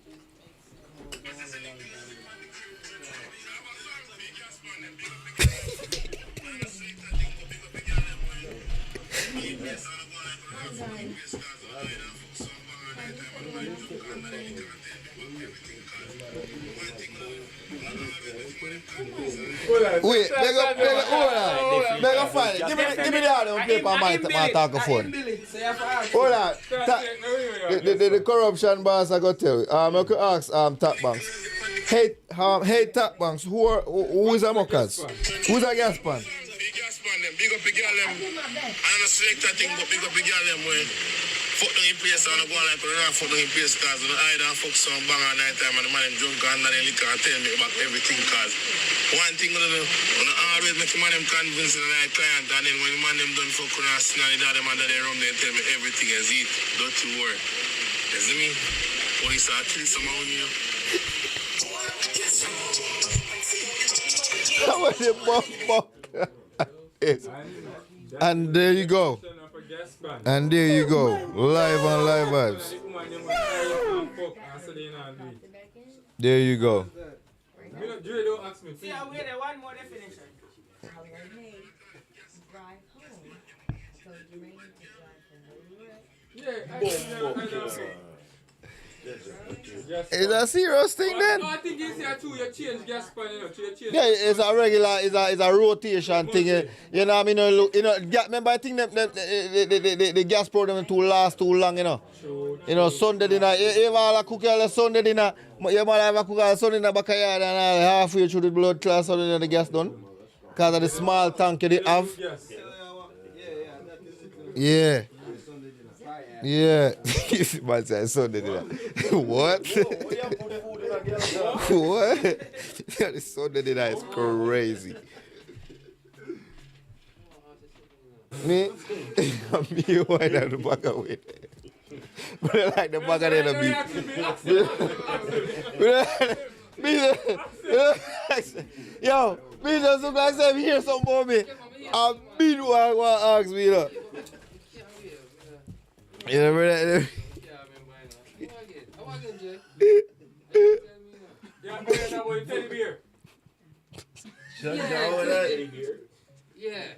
Wait, make a find it. Give me the other paper and my talk-a-phone. Hold on. The corruption boss I got to tell you. I could ask Top Banks. Hey Top Banks, who is a Mockers? Who's a gas pan? Big up the girl them. I don't select that thing, but big up the girl them when fuck down in place and go like fuck down in place cause I don't fuck some bang at night time and the man them drunk and then liquor and tell me about everything cause one thing I always make the man them convince the client and then when the man them done fuck and snarly that them under their room they tell me everything is it. Don't you worry. You see me? Police are killing someone on you. How are the bump? And there you go. And there you go. Live on Live Vibes. There you go. See, I waited one more definition. Is that a serious thing then? No, I think it's here too. You change gas pan, you know. Yeah, it's a regular, it's a rotation thing. You know what I mean? Remember I think the gas program too long, you know. You know, Sunday dinner, you have all cook all the Sunday dinner. You might have a cook all the Sunday dinner back a yard and all halfway through the blood class Sunday dinner the gas done. Because of the small tank you have. Yeah. Yeah. Man said Sunday dinner. What? What? The Sunday dinner is crazy. Me? Me wine at the back of it. But I like the back of the beat. Yo, me just look like I'm here some more me. I'm beat one ask me though. You remember that? Yeah.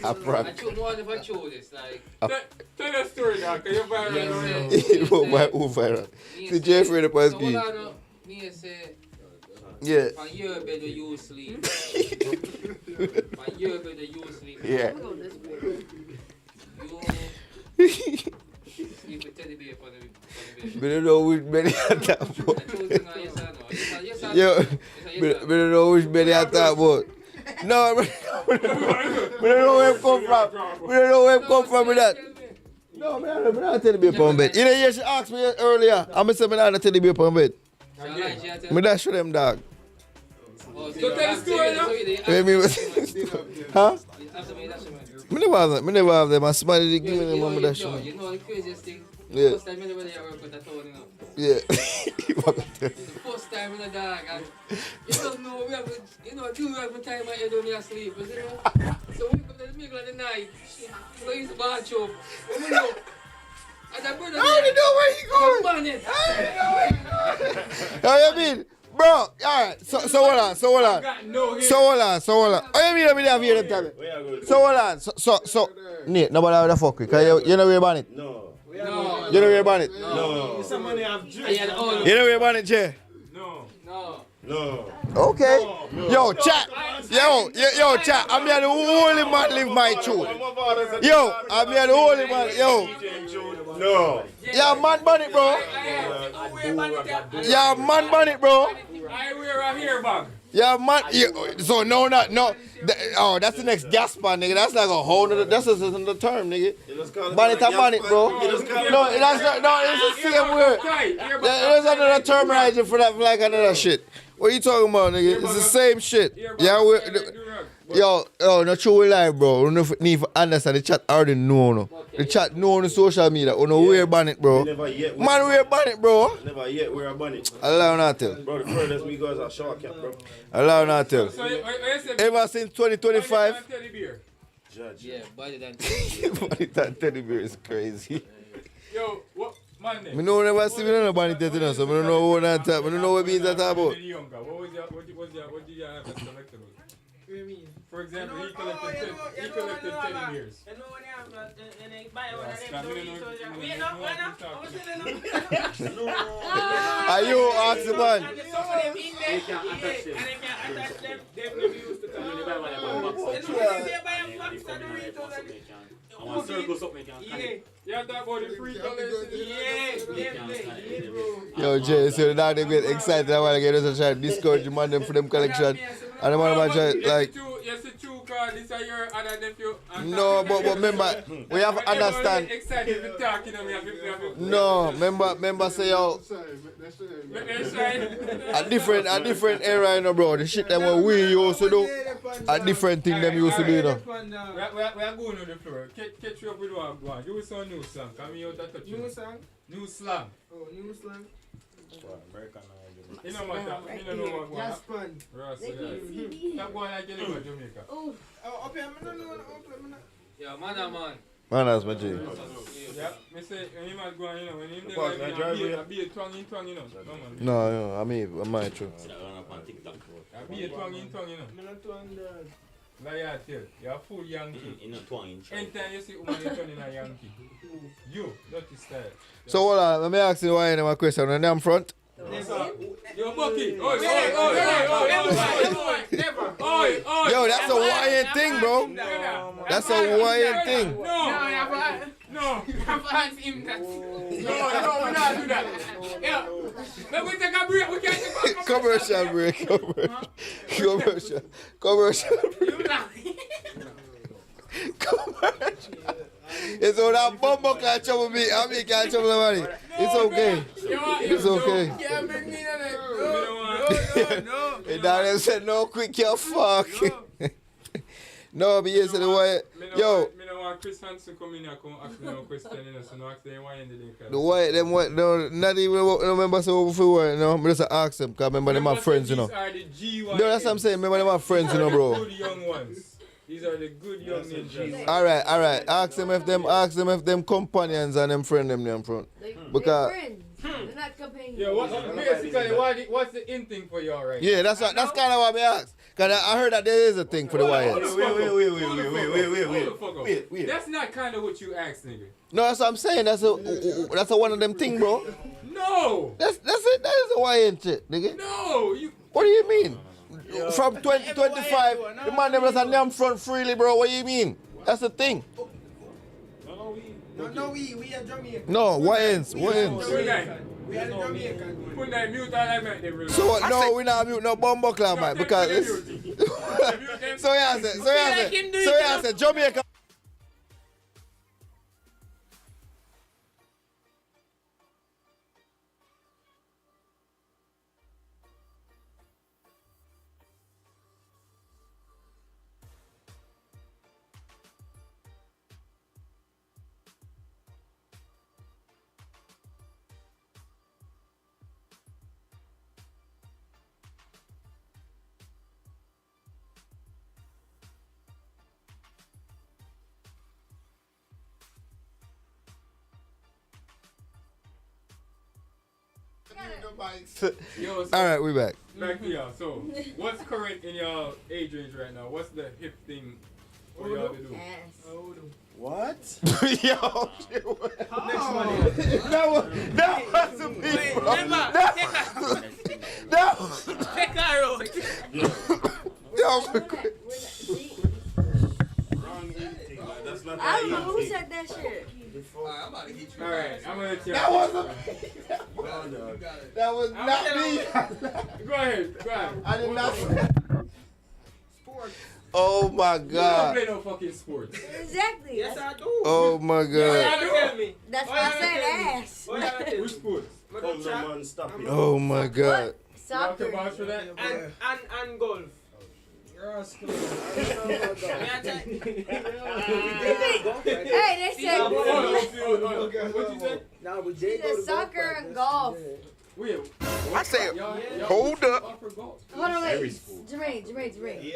I prank. I chose one if I chose this. Like, tell a story now, because you're viral. Who viral? See Jeffrey the first key. Me say, yeah. for your better you sleep. For your better you sleep. Yeah. You sleep with teddy bear for the I don't know which belly I talk about. Yo, I don't know which belly I talk about. No, we don't know where it come from. We don't know where it come from with that. No, I don't tell the beer on bed. You know, she asked me earlier. I'm saying I don't tell the beer on bed. Me dash show them dog. So tell the story now. Huh? Me never have them. I smile they give me them on dash show. You know the craziest thing? Yeah. First time I work with a town, you know. Yeah. The first time in the dog, and you don't know, we have, you know, do every time I don't me asleep, you know. So we come to the middle of the night, so he's the bathroom. When we look, and the brother, I already know where he going. How you mean? Bro, alright, so hold on. Oh, you mean have here them time? So hold on, so Nate, nobody have the fuck with, cause you know where you ban it? No. You know where you ban it? No. You know where you ban it, Jay? No. Okay. Yo, chat. Yo, chat. I'm here the only man live my truth. Yo, I'm here the only man. Yo. No. Yeah, man bun it, bro. Yeah, man bun it, bro. I wear a hair bag. Yeah, man. So no. Oh, that's the next gas pan, nigga. That's like a whole nother. That's another term, nigga. Ban it, bro. No, that's not. No, it's the same word. There's another term right there for that, for like another shit. What are you talking about, nigga? It's the same shit. Yeah, yo, not true we lie, bro. We don't need to understand. The chat already know, no. The chat know on the social media. We know wear bonnet, bro. Man, wear bonnet, bro. Never yet wear a bonnet. Allow not tell. Bro, the furthest we go is a short cap, bro. Allow not tell. Ever since 2025. Judge. Yeah, body than teddy bear is crazy. Yo, what? Man, I don't never see me on a bonnet, so I don't know what that talk. I don't know what BADDIES are talking about. What did you have to collect about? For example, he collected teddy bears. Are you ask the man? Yo, Jay, so now they get excited. I want to get us a try to discourage the man them for them collection. And I want to try, like. Yes, the two card, this is your other nephew. No, but remember, we have to understand. No, remember say yo. A different era, you know, bro. The shit that we used to do, a different thing them used to do, you know. We are going on the floor. Catch you up with what one. Do some new song. Come out that touch. New song? New slang. Oh, new slang. American. You know what? You don't know what. Yes, fun. Ross, yeah. Stop going like you live in Jamaica. Oh, up here, I don't know. Yeah, man. Man, that's my G. Yeah, I say, when you might go on, you know, when you be a twang, you know. No, I mean, I'm not true. Be a twang, you know. Like I tell, you're a full Yankee. Anytime you see woman, you're turning a Yankee. You, not this style. So hold on, let me ask you why my question. When I'm front? Yo, Bucky. Never. Yo, that's a YN thing, bro. That's a YN thing. No. I've asked him that. No, we're not do that. Yeah. Let me take a break. We can't take a commercial break. Commercial break. It's all that bumbo can't trouble me. I mean, can't trouble nobody. It's okay. It's okay. No. And Daniel said, no, quick, you fuck. No, but yes, the way. Yo. I don't want Chris Hansen come in and ask me no question, so no ask them why in the link. The white, them what, no, not even remember so before, no, I just ask them, because remember them are friends, you know. No, that's what I'm saying, remember them are friends, you know, bro. Good young ones. These are the good young ninjas. Alright. Ask them if them companions and them friends them in front. Because friends. They're not companions. Yeah, what's the in thing for y'all right now? Yeah, that's kind of what I asked. Because I heard that there is a thing for the YNs. Wait. That's not kind of what you asked, nigga. No, that's what I'm saying. That's a one of them thing, bro. No. That's it. That is a YN shit, nigga. No. What do you mean? From 2025, the man them just damn front freely, bro. What do you mean? That's the thing. No, we are Jamaican. No, YNs. We are Jamaican. Put that mute all I make them. So what? No, we not mute no bumbo club, man, because it's. So yeah, say Jamaica. Alright, we back. Back to y'all. So, what's current in your age range right now? What's the hip thing for y'all to do? What? Yo, that wasn't me, bro. That was That's not I don't know who said that shit. Alright, I'm about to get you. Alright, I'm gonna let you. That wasn't. That was not me. Go ahead. I did not. Oh my You don't God. play no fucking sports. Exactly. Yes, I do. Oh my God. That's why I said ass. Which sports? Come no man, stop it. Oh my God. Soccer. You vouch for that? And golf. Hey, they said What you say? she said soccer and golf. Wait. I said, hold up. Hold on, wait. Jermaine.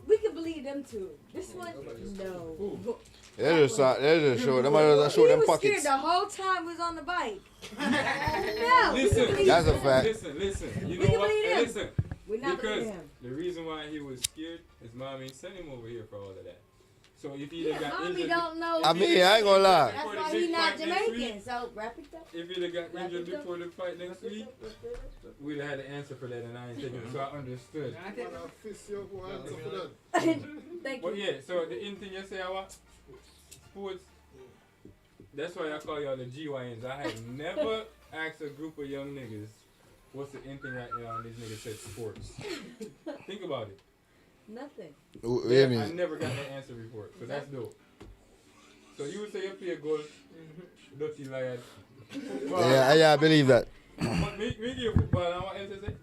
We can believe them two. This one, no. They just show them. Show them He was pockets. scared the whole time we was on the bike. No. Listen. That's a fact. Listen. You We know can what? believe him. Listen. We're not Because believing him. the reason why he was scared, his mommy sent him over here for all of that. So if he Yeah, got mommy injured, don't know. I mean, I ain't gonna lie. That's why he not Jamaican. So wrap it up. if he'd have got injured before the fight next week, we'd have had an answer for that, and I ain't taking it. So I understood. Thank But you. yeah, so the in thing you say about sports, that's why I call y'all the GYNs. I had never asked a group of young niggas what's the in thing right now, and these niggas said sports. Think about it. Nothing. Yeah, I never got that answer before, so that's dope. So you would say you play golf, dirty lad. Yeah, I believe that. But me give you football, and what else to say?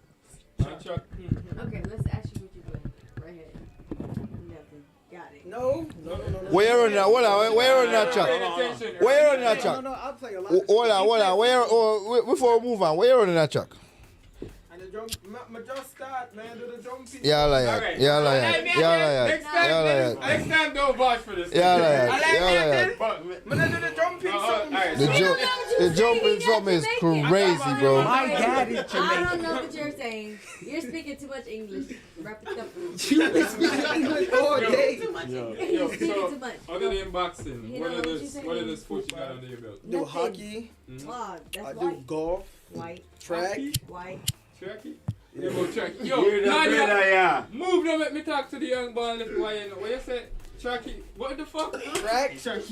Chuck. Okay, let's ask you what you doing. Right here. Nothing. Got it. No. Where on that? Hold on. Where on that track? Where on that track? No, I'll play a lot. Hold on. Where? Before we move on, where on that track? And the drum, my just start, man. Do the drum piece. Yeah, like Alright. that. Yeah, like that. Next time don't vouch for this. Yeah, like that. But Man, do the drum piece. The jumping something is crazy, bro. My dad is Jamaican. I don't know what you're saying. You're speaking too much English. Wrap it up. You speak English all day. You're speaking too much. Other than boxing, You what know are what you the saying? sports you got under your belt? Do hockey. Wow, that's I do white. golf. White. Track. White. Tracky? Yeah, go track. Yo, You're the Nadia, brother, yeah. move now, let me talk to the young boy if you want to know. What you say? Tracky? What the fuck? Track. Sorry.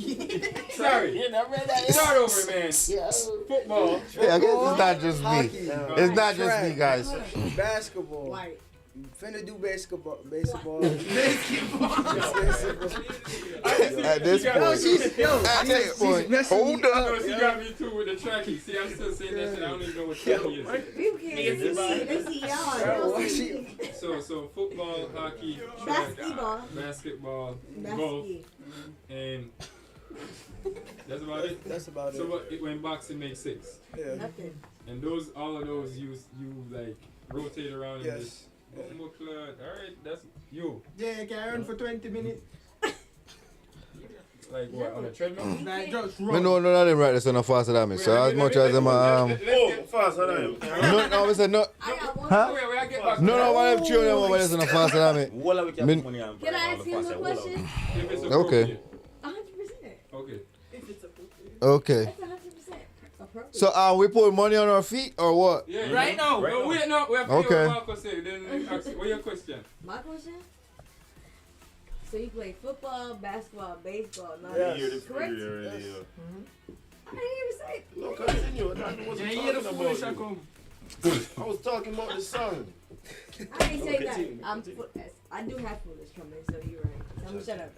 Start over, man. Football. Yeah, I guess it's not just me. It's not just me, guys. Basketball. White. Finna do baseball. At this point, Hold No, up. she got me too with the tracky. See, I'm still saying that shit. I don't even know what tracky is. You can't see y'all. You don't see me. So football, hockey, track, basketball, golf, and that's about it. That's about it. So what, when boxing makes 6, Yeah. Nothing. and all of those you like rotate around in this. Alright, that's you. Yeah, you can earn for 20 minutes. Like what, on a treadmill? Like just me know none of them right this on faster than me. So as much as them faster than him. no, we said no. Huh? No, one of them three of them over there on faster than me. Can I ask him a question? If it's Okay. 100%. Okay. Okay. That's 100%. Appropriate. So we put money on our feet or what? Yeah, Right now. We have to hear Okay. what Marco said. Then ask, what's your question? My question? So you play football, basketball, baseball, none Yeah, of you're that. the Correct? yeah. I didn't even say it. No, continue. That wasn't talking about you. I was talking about the song. I didn't say that. I do have foolish coming, so you're right. So I'm gonna shut up.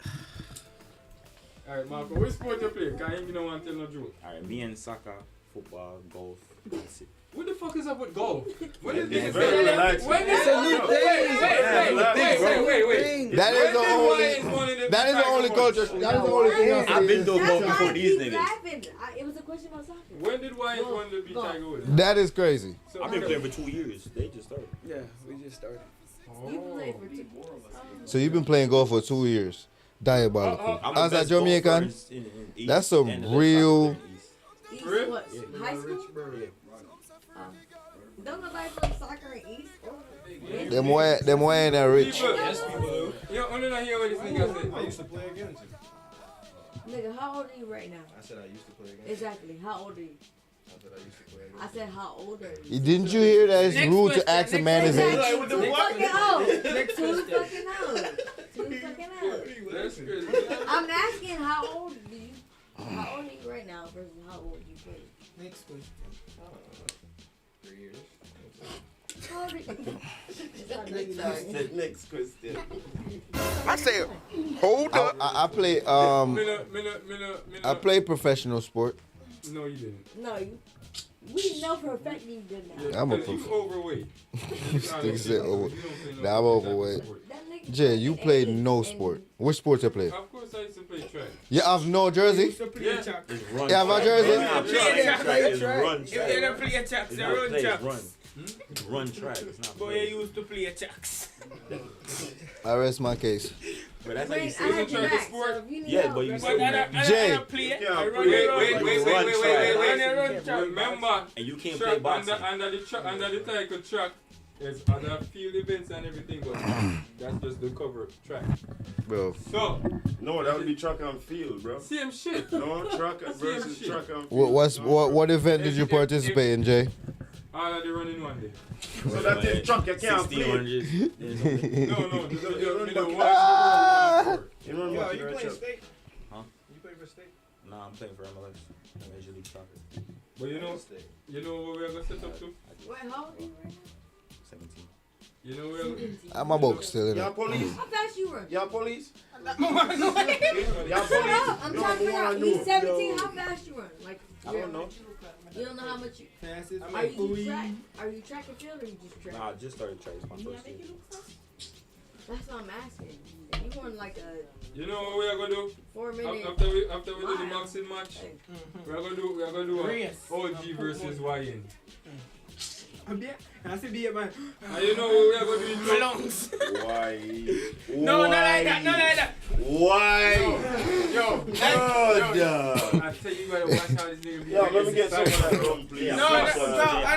Alright, Marco, which sport you play? Cause you don't want to tell no joke. Alright, me and soccer, football, golf, that's it. What the fuck is up with golf? When did this Very relaxing. Wait. That is the only culture. That is the only thing I'll say. I've been to That's golf why before I these keep niggas. laughing. It was a question about soccer. When did Wyatt want to be Tiger Woods? That is crazy. So, I've been playing for 2 years. They just started. Yeah, we just started. You played for 2. So you've been playing golf for 2 years. Diabolical. As a Jamaican, that's some real. East what? High school? Don't nobody play soccer in East? Them way and rich. Yes, people do. Yo, only not hear what this nigga said. I used to play against you. Nigga, how old are you right now? I said I used to play against Exactly. How old are you? I said I used to play against I said, how old are you? Didn't you hear that it's rude to ask a man his age? Too fucking old. Too fucking old. I'm asking how old are you right now versus how old you play? Next question. 3 years. Next question. I said, hold up. I play I play professional sport. No, you didn't. No, we know for a fact you did not. I'm a You overweight. Nigga said Nah, I'm overweight. Jay, you played no sport. Which sports you play? Of course, I used to play track. You have no jersey? Yeah. You have a jersey? You don't play tracks, you run tracks. Run track. It's not Boy, you used to play tracks. I rest my case. But that's how you I say had your back, so if you need Yeah, help, but you just- said Jay. Wait. Remember, and you can't track play boxing. under the title track. There's other field events and everything, but that's just the cover track. Bro. So no, that would be track and field, bro. Same shit. No, track versus track and field. What event did you participate in, Jay? All of the running one day. So that is track you can't play. No, You run Yo, much you in playing track. state? Huh? You play for state? Nah, I'm playing for MLS. I'm usually soccer. But you know what we're gonna set up to? Wait, how old are you right now? 17. You know where? I'm a box still, Yeah, innit? police. How fast you run? Yeah, police. Yeah, Yeah, police. I'm trying to figure out. He's 17. How fast you run? Like, I don't know. You don't know how much you. Fastest. Are you track? Are you track and field or you just track? Nah, I just started track. It's my first year. That's what I'm asking. You want like a You know what we are gonna do? 4 minute. After we do the boxing match, we are gonna do a Race. OG versus YN. I see be man. And you know what we are gonna do? My lungs. Why? No, not like that. Not like that. Why? Yo, God. I tell you, you gotta watch how this nigga be. Yo, let me get some of that rum, please. No, I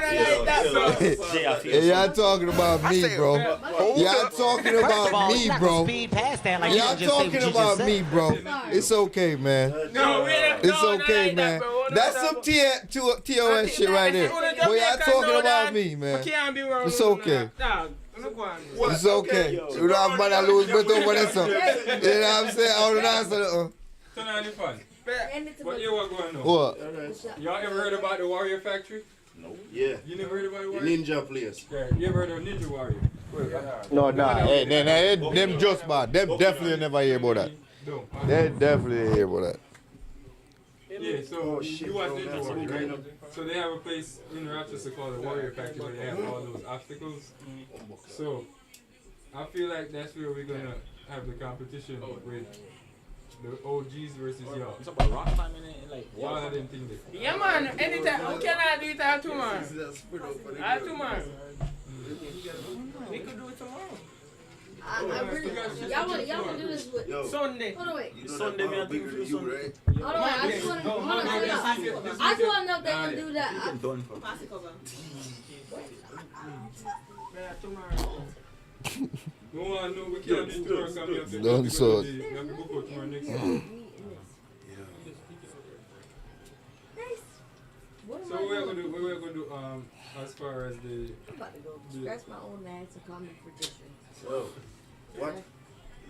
don't like that. Hey, y'all talking about me, bro. Y'all talking about me, bro. Y'all talking about me, bro. It's okay, man. No, It's okay, man. That's some TOS shit right there. But y'all talking about me, man. It's okay. It's okay. You don't have money to lose, but over there, so. You know what I'm saying? I don't know. Turn on the fun. What you want going on? What? Y'all ever heard about the Warrior Factory? No. Yeah. You never heard about the Warrior? Ninja place. Yeah. You ever heard of Ninja Warrior? No, nah. Hey, them just bad. Them definitely never hear about that. They definitely hear about that. Yeah, so you watch Ninja Warrior, right? So they have a place in Rochester called the Warrior Factory where they have all those obstacles. So I feel like that's where we're gonna have the competition with the OGs versus y'all. It's about rock climbing and like Y'all I didn't think that. Yeah, man. Anytime. How can I do it at 2 man? At 2 man. We could do it tomorrow. Y'all want to do this with Sunday. Hold on, wait. Sunday, me I think we do Sunday. Hold on, wait. I just want to know if they can do that. Done for. No one know we can't do tomorrow coming up. Done so. We have to book out tomorrow next week. So what we're gonna do as far as the I'm about to go scratch my own ass and call me for district. Yo, what?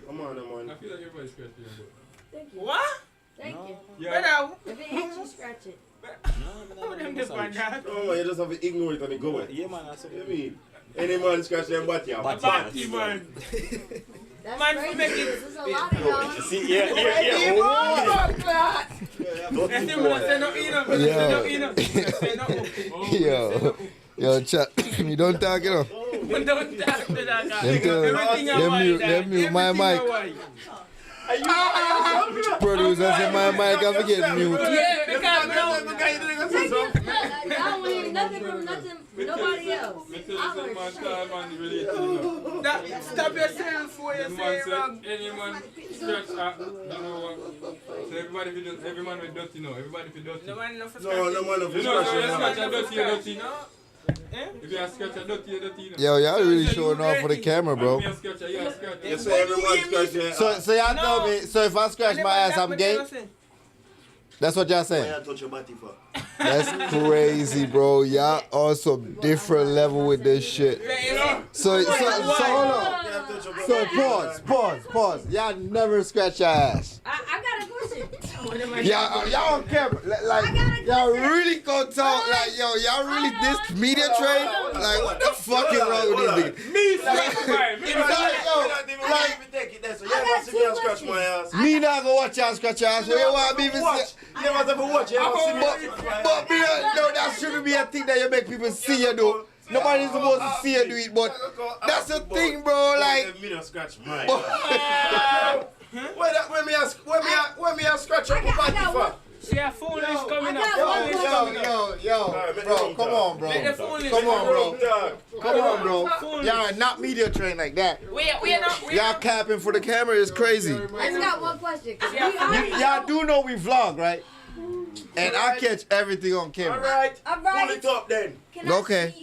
Come on, man. I feel like everybody's scratching your butt. Thank you. What? Thank you. Yeah. If it ain't you, scratch it. No, you just have to ignore it and it go away. Yeah, man, that's what I mean. Any man scratch them body out. Body, man. That's Man, crazy. make it- There's a lot of y'all. See, yeah. Yo, chat. You don't talk, you know. Them mute my mic. Producers in my mic, I forget mute. Yeah, because Y'all want to hear nothing from nobody else. Stop yourself for you say wrong. Any man scratch up, you know what? So everybody be done, every man with dirty now. Everybody be dirty. No man enough for No man of You know, so you scratch. scratch a dirty, you're dirty. If you scratch a dirty, you're dirty. Yo, y'all really showing off for the camera, bro. You scratch a, you scratch a. You say everyone scratch their So y'all tell me, so if I scratch my ass, I'm gay? That's what y'all Why saying? you touch your body for? That's crazy, bro. Y'all on some different level with this shit. So hold on. So pause. Y'all never scratch your ass. I got a question. Y'all on camera, like y'all really gonna talk like y'all really this media train? Like what the fuck is wrong with this nigga? Me not gonna watch y'all scratch your ass. What you want me to say? You never watch. But no, that shouldn't be a thing that you make people see you do. Nobody's supposed to see you do it, but that's the thing, bro. Like. When me a scratch up my body for? See a phone is coming up. Yo, bro, come on, bro. Come on, bro. Y'all are not media trained like that. Y'all capping for the camera is crazy. I just got one question. Y'all do know we vlog, right? And I catch everything on camera. Alright. Pull it up then. Okay.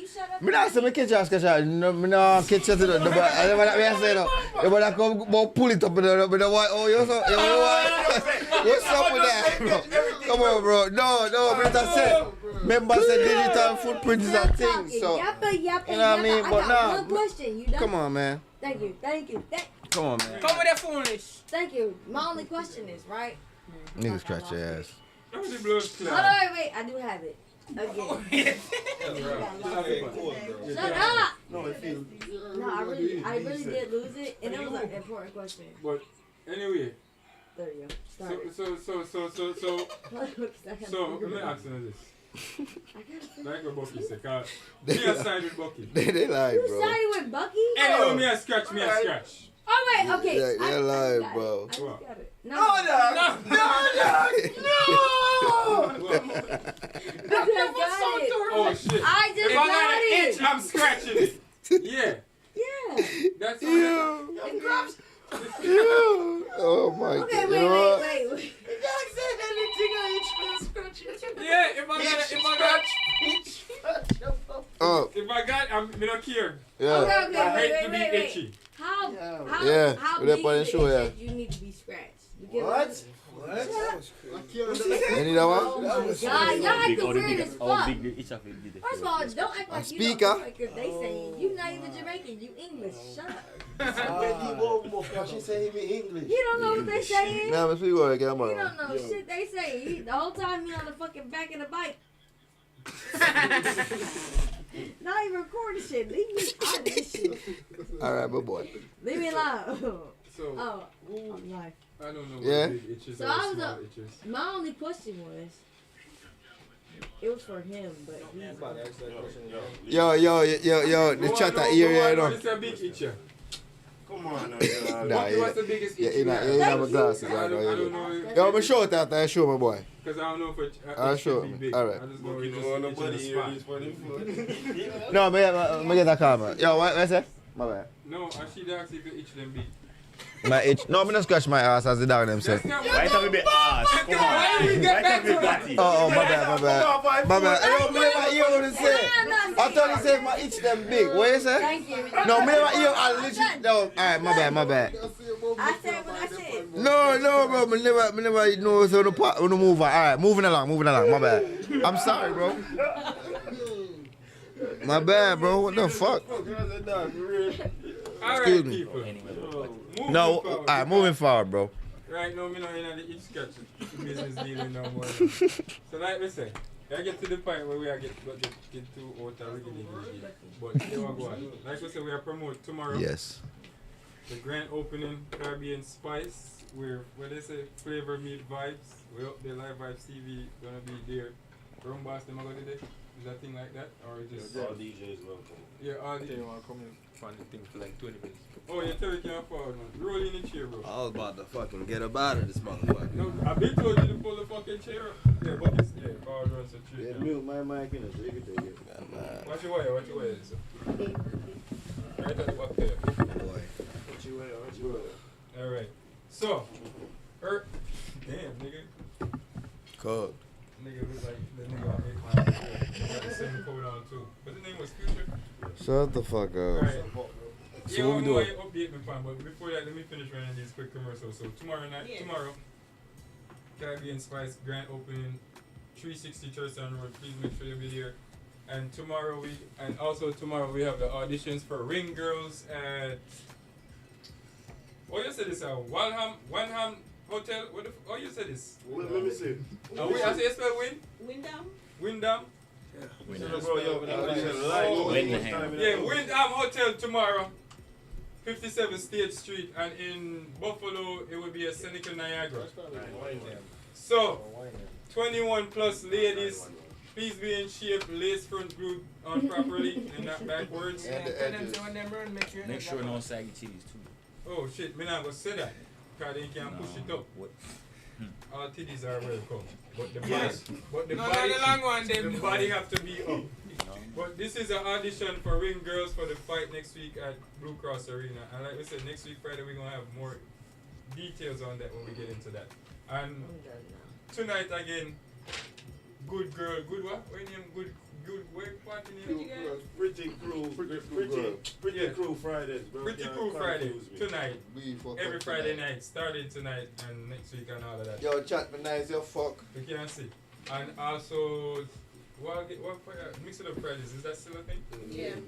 Me not say me catch you, no, me no catch you to the. I say no. You better come pull it up with the white. Oh, you so what's up with that, bro? Come on, bro. No, but I said. Remember, I said digital footprint is a thing, so. You know what I mean? But now, one question. You done? come on, man. Thank you. Come on, man. Come with that foolish. Thank you. My only question is, right? Nigga scratch your ass. Hold on, wait. I do have it. Again. Shut up! No, I really did lose it, and it was an important question. But anyway. There you go. So let me ask you this. Like what Bucky said, cause me a side with Bucky. They lie, bro. You sided with Bucky? Anyway, me a scratch. Oh wait, okay. They're lying, bro. I just got it. No. Oh, shit. I just if I got an inch, I'm scratching it. Yeah. That's all. Oh my god. Okay, wait. Yeah, if I got, I'm not care. Yeah. Okay, I hate to be itchy. How with that big part is of show, it you need to be scratched? What? Any that one? Y'all acting weird as fuck. First of all, don't act like you speaker. don't like if they saying you not even Jamaican, you English. Shut up. She say he be English. You don't know what they saying. Nah, but speak what I got, You don't know shit they say. The whole time you on the fucking back of the bike. Not even recording shit. Leave me out of this shit. Alright, but boy. Leave me alone. So, I'm live. I don't know Yeah. what big itches So or I was small itches. my only question was, it was for him, but Yo, the chat area, you know. It's a big itcher. Come on, What's the biggest itch? You have a glasses right I don't know. Yo, I'm show it out there, show my boy. Because I don't know if I'll show be him. big. Alright. I just know it's just No, me get that camera. Yo, what say? My bad. No, I should ask if the itch them big. My itch. No, I'm not scratch my ass as the dog them say. Right up a bit ass. Come on. Right up a bit batty. Oh, my bad. Yo, me never hear what they say. I thought they said my itch them big. What you say? Thank you. No, me never hear. I literally. No, alright, my bad. I said what I said. No, bro. Me never know so no move on. Alright, moving along. My bad. I'm sorry, bro. My bad, bro. What the fuck? Excuse me. No, alright, moving forward, bro. Right now, me not in the itch sketch business dealing no more. So like we say, I get to the point where we get to out of regular. But here we go on. Like we say, we are promote tomorrow. Yes. The grand opening Caribbean Spice, where they say flavor meet vibes. We hope the LIVEVYBZ TV gonna be there. Rum boss them gonna today. Is that thing like that, or just all DJs welcome? Yeah, all DJs want to come in for the thing for like 20 minutes. Oh, you tell me can't afford, man. Roll in the chair, bro. I was about to fucking get up out of this motherfucker. No, I been told you to pull the fucking chair up. Yeah, buckets, forward runs a chair. Yeah, mute my mic in it, so you can take it. Watch your wire, so. Right at the back there. Boy. Watch your wire. Alright. So, damn, nigga. Cool. Nigga was like, the nigga on 8 got the same code on too. But the name was Future. Shut the fuck up. Right. So Yeah, what we doing? update me, fine, but before that, let me finish running these quick commercials. So tomorrow, Caribbean Spice grand opening 360 Thurston Road. Please make sure you be there. And tomorrow we have the auditions for Ring Girls at you said this Wanham Hotel. You said this? Let me see. I say spell Windham. Windham Hotel tomorrow. 57 State Street, and in Buffalo it will be a Seneca Niagara. So 21 plus ladies, please be in shape, lace front group on properly and not backwards. And the edges. Make sure no saggy titties too. Oh shit, me not gonna say that, because they can't push it up. All titties are welcome, but the body have to be up. But this is an audition for Ring Girls for the fight next week at Blue Cross Arena. And like we said, next week Friday we're going to have more details on that when we get into that. And tonight again, good girl, good what? What name? Good work party name? Pretty Crew Fridays, bro. Pretty Crew Friday, tonight. Every Friday night, starting tonight and next week and all of that. Yo, chat me nice, yo fuck. You can see. And also, what Mix It Up Fridays, is that still a thing? Yeah.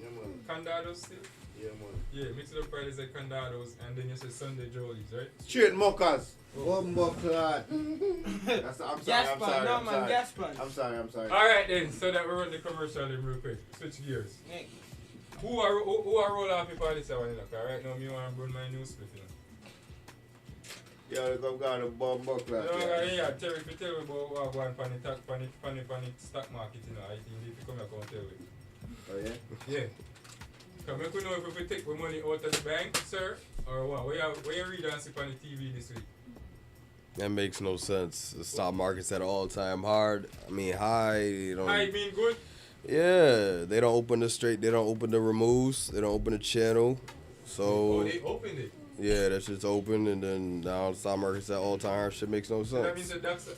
Condados still? Yeah, man. Yeah, Mix It Up Fridays at Condados, and then you say Sunday Jolie's, right? Straight mockers. One more clad. I'm sorry. Alright then, so that we run the commercial in real quick. Switch gears. Yeah. Who are roll off if I decide when you look? Right now, me want to burn my new split, you know. Yeah, you come got a bomb buckler. Yeah, Terry, if you tell me about what going on the stock market, you know, I think if you come here, come tell me. Oh, yeah? Yeah. Because I could know if we take the money out of the bank, sir, or what? Where you read and see on the TV this week? That makes no sense. The stock market's at an all-time high. High being good? Yeah, they don't open the removes, they don't open the channel. So they opened it. Yeah, that shit's open, and then now the stock market's at all-time high. Shit makes no sense. So that means the ducks.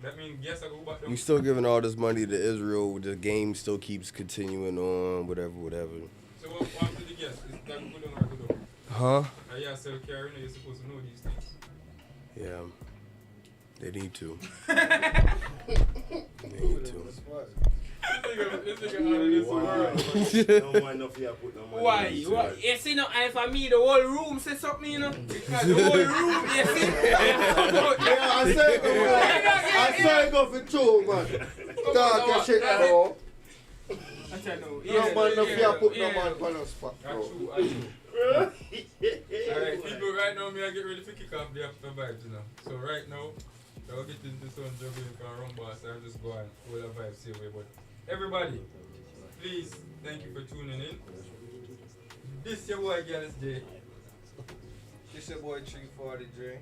That means yes, I go back. We still giving all this money to Israel. The game still keeps continuing on, whatever. So what after the guess? Is that good or not good? Huh? Yeah, so Karen, you're supposed to know these things. Yeah, they need to. Why? You see, no, and for me, the whole room says something, you know? Because the whole room, you see? I saw it go for 2, man. Talk your shit at all. No man, no fear put no man on the spot, bro. Alright, people, right now, me I get ready to kick off the after vibes, you know. So right now, I'll get into some juggling from Rumba, so I'll just go and hold the vibes here away. But everybody, please, thank you for tuning in. This your boy Gyalis Jay. This your boy 340 Dre.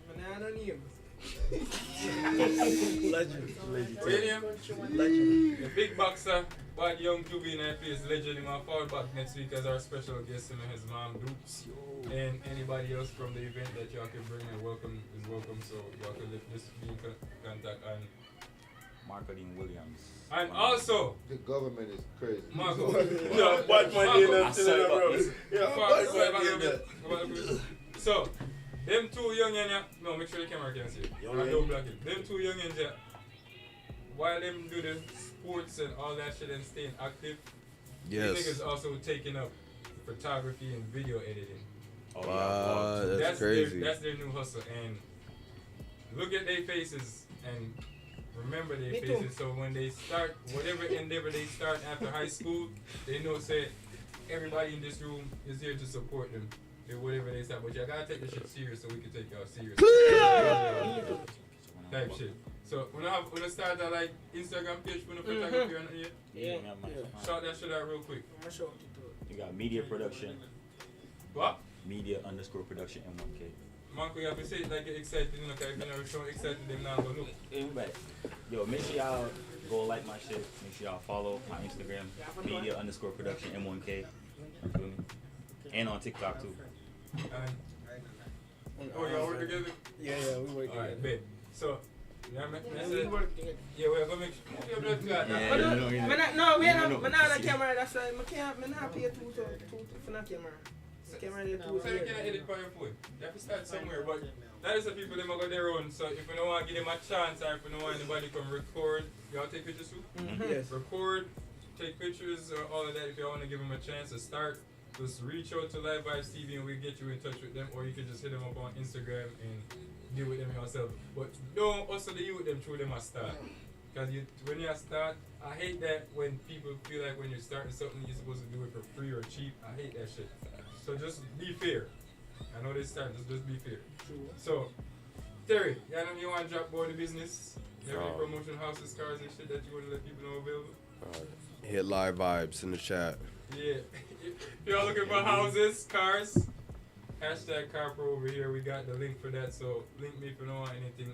Banana name. Legend. What's your name? Legend. The big boxer, bad young juvenile plays legend. He's going to fall back next week as our special guest, and his mom Dukes. And anybody else from the event that y'all can bring in, welcome is welcome. So y'all can just be in contact. And Marketing Williams. And also, the government is crazy. Marco. Yeah, bad money in Marco. bro. So, them two young yen, no, make sure the camera can see it. I don't block it. Them two young yen, while them do the sports and all that shit and staying active, yes, these niggas also taking up photography and video editing. Wow, that's crazy. That's their new hustle. And look at their faces and remember their faces. So when they start, whatever endeavor they start after high school, they know, say, everybody in this room is here to support them. Whatever they start. But you gotta take this shit serious so we can take y'all serious. Type shit. So when I start that like Instagram page for the photography on here, shout that shit out real quick. You got media production. What? Media_production M1K. Marco, you have to say it like you're excited, you know, because if you're not so excited, them now go look. Yo, make sure y'all go like my shit. Make sure y'all follow my Instagram, media_production M1K. And on TikTok too. Oh, y'all work together? Yeah, we work together. Alright, babe. So, we work together. Yeah, we're going to make sure. No, we have the camera, that's why I not pay too for the camera. So camera they So you can't edit by your phone. You have to start somewhere, but that is the people them got their own. So if you don't want to give them a chance, or if you don't want anybody come record, y'all take pictures too? Yes. Record, take pictures, or all of that. If you want to give them a chance to start, just reach out to LIVEVYBZ TV and we'll get you in touch with them, or you can just hit them up on Instagram and deal with them yourself. But don't also deal with them through them a start. Because when you start, I hate that when people feel like when you're starting something, you're supposed to do it for free or cheap. I hate that shit. So just be fair. I know they start, just be fair. So, Terry, you want to drop board the business? You have any promotion houses, cars and shit that you want to let people know available? Hit LIVEVYBZ in the chat. Yeah. If y'all looking for houses, cars, hashtag CarPro over here. We got the link for that. So link me if you know anything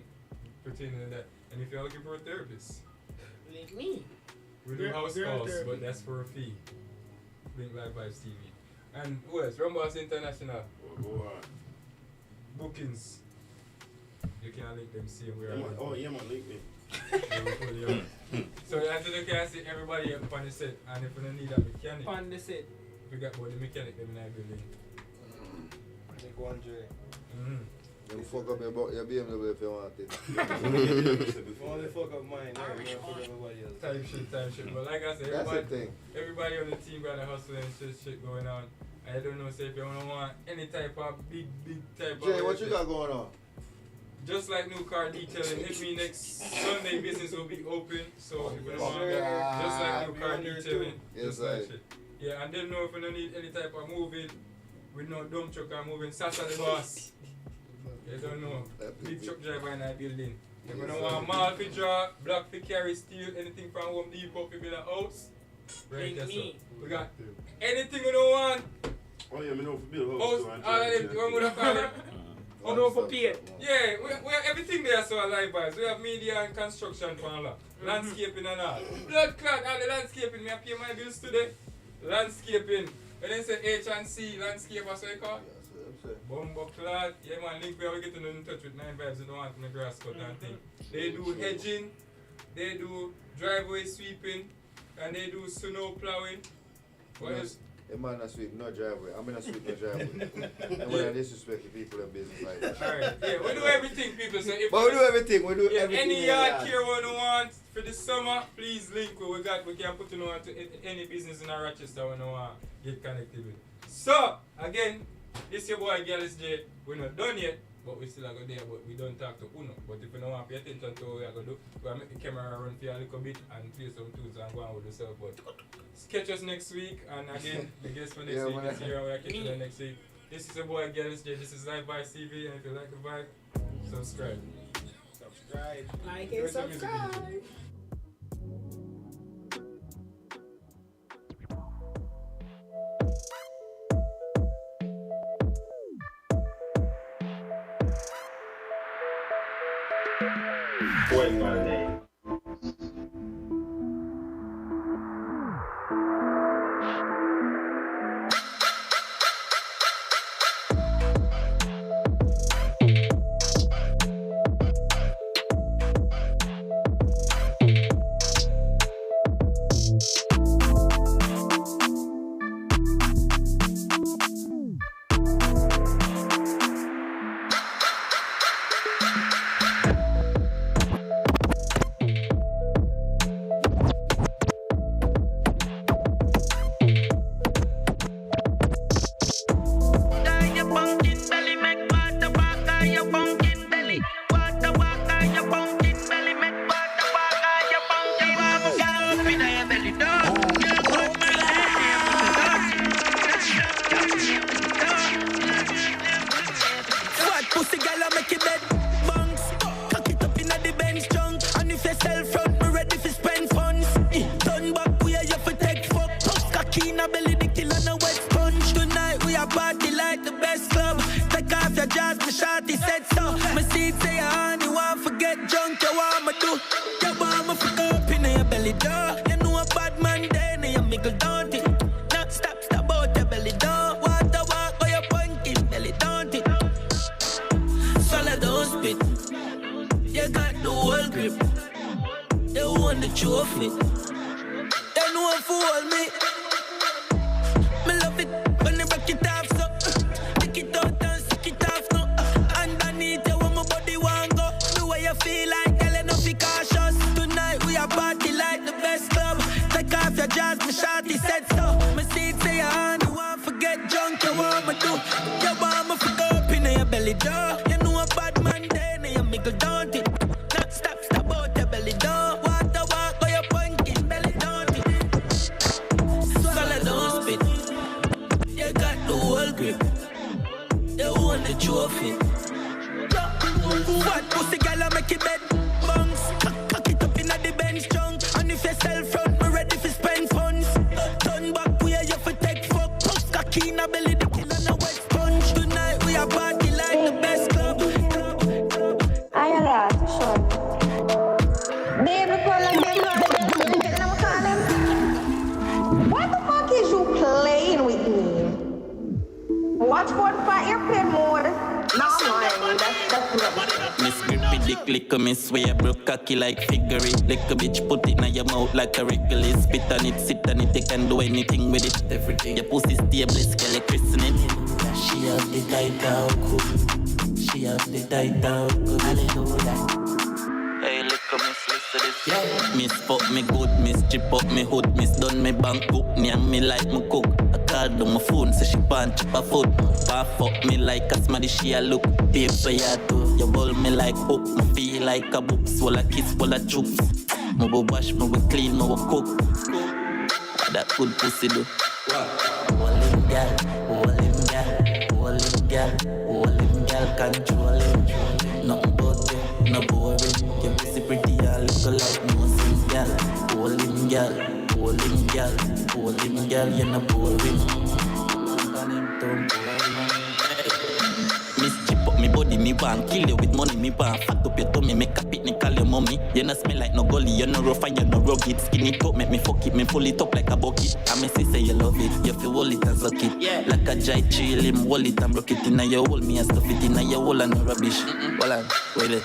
pertaining to that. And if y'all looking for a therapist, Link me. we do house calls, but that's for a fee. Link LIVEVYBZ TV. And who else? Rumboss International. Bookings. You can link them, see where yeah, man, link me. So until you can see everybody up on the set, and if you don't need a mechanic, On the set. we got about the mechanic them in that building. Like one Dre. You fuck up your BMW if you want it. Only fuck up mine, now you fuck up everybody else. Type shit. But like I said, That's the thing. everybody on the team got a hustle and shit going on. I don't know, say if you don't want any type of big type of... Jay, what you got going on? Just like new car detailing, hit me next Sunday. Business will be open. So if you don't want that, just like new car detailing, just like shit. Yeah, and then know if you don't need any type of moving, with no dump truck or moving, Sasa the boss. You don't know. Big truck driver in that building. If you don't want mall for draw, block for carry, steel, anything from Home Depot for build a house, right there. So we got anything you don't want. Oh yeah, me know for build a House, all of them, what would I call it? Oh no, for paid. Yeah, we have everything there, so LIVEVYBZ. We have media and construction for all. Landscaping and all. Blood clot, all the landscaping. Me I pay my bills today. Landscaping. When they say H&C, landscape, what you call it? Bumbo clot. Yeah man, link where we get in touch with 9VYBZ. They don't want the grass cut and thing. They do hedging, they do driveway sweeping, and they do snow plowing. What else? A man a sweep, no driveway. I'm in a sweep, no driveway. And when I disrespect the people in business like that. Alright, yeah, we do everything, people. So if but we do everything, everything. Any yard care one you want for the summer, please link. We can put you on to any business in Rochester when you want to get connected with. So, again, this your boy Gyalis Jay. We're not done yet, but we still are going there, but we don't talk to Uno. But if you don't want to pay attention to what we are going to do, we're going to make the camera run for you a little bit and play some tunes and go on with yourself. But catch us next week, and again, the guest for next week is here, and we'll catch you next week. This is your boy Gyalis Jay. This is LIVEVYBZ TV, and if you like the vibe, subscribe. Like and subscribe. What's my name? Trophy. They know what fool me. Me love it when they break it off so. belly door. You know a bad man there, now you make a daunt it. Not stop out your belly door. Water walk or your pumpkin belly daunt it. Swallow don't spit. You got the whole grip. You won the trophy. What pussy girl I make it bed bounce. Cock it up inna the bench junk. And if you sell front, me ready for spend funds. Turn back where you for take fuck. Puff cocky inna belly the kill and a wet sponge. Tonight we a party like the best club. I got sure. Baby, call them what the fuck is you playing with me? Watch one for airplane mode. No, man, that's Miss grippy dick lick me swear broke cocky like figure it. Lick a bitch put it in your mouth like a wriggly. Spit on it, sit on it, you can do anything with it. Everything. Your pussy stable, skelly christening it. She have the tight out cool. She have the tight out cool. Hallelujah. Hey, look at miss, listen to this. Yeah. Miss fuck me good, miss chip up me hood, miss done me bank book, name me like me cook. I called on my phone, so she pan chip her foot. Pa fuck me like a smarty, she a look. Babe, so ya do. You bowl me like hook, me feel like a book. Swallow kiss, swallow chooks. Me will wash, me will clean, me will cook. That good pussy do. Hold him, gal, hold him, gal, hold him, gal, hold him, gal, control him. Nothing but you, no boring. Your pussy pretty, I look like Moses, gal. Hold him, gal, hold him, gal, hold him, gal, you're not boring. Miss chip up me body, me want kill you with money, me want fat up your tummy, make a picnic, call your mommy. You not smell like no gully, you no rough and you no rugged. Skin it up, make me fuck it, me pull it up like a bucket. I me say you love it, you feel hold it and suck it. Yeah. Like a Jaii chill him, hold it and broke it in your hole, me and stuff it in your hole and no rubbish. Hold on, wait it.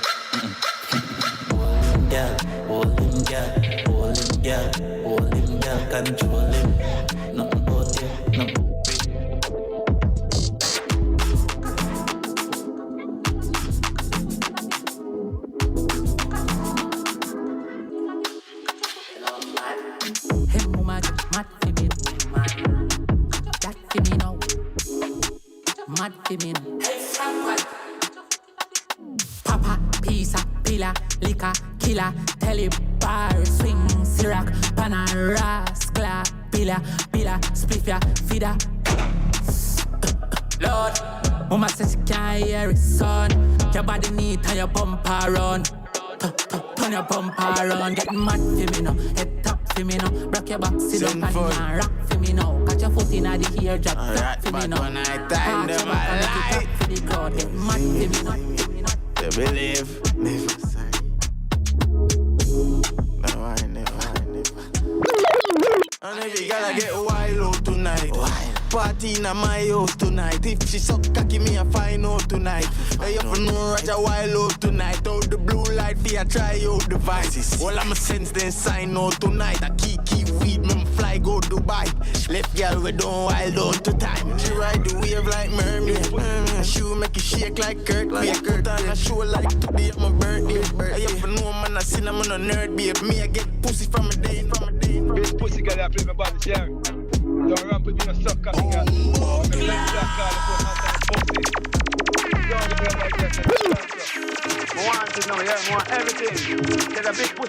Hold him, girl, hold him, girl, hold him, girl, control him. Nothing but you, no. Hey, mama, mad for me, that for me now, mad for me now. Papa, pizza, pillar, liquor, killer, tele bar, swing, syrup, panaras, clap, pillar, spliffia, feeder. Lord, mama says she can't hear it, son. Your body neat and your bumper run. Turn your bumper around, get mad for me now. Head top for me now. Rock your back, sit up and rock for me now. Catch your foot in the ear, drop for me now. time to my life. For the crowd, get mad for me now. To believe, never say. No, I never. And if you gotta get wild out tonight, party in my house tonight. If she suck cocky, me a find out tonight. Hey, you for know Roger wild out tonight. Out the blue light, for try out the vices. All I'm a sense then sign out tonight. I keep weed, me fly go Dubai. Left girl we don't wild out to time. She ride the wave like mermaid. Shoe make it shake like Kurt. Like Kurt on a show like today my birthday. Hey, you for know man I seen I'm on a nerd babe. Me I get pussy from a day. This pussy girl I play my body share. Don't ramp with me no suck cocky girl. I'm gonna let you call the phone outside the pussy. Don't get like that. I want it now, yeah, I want everything. Get a big pussy.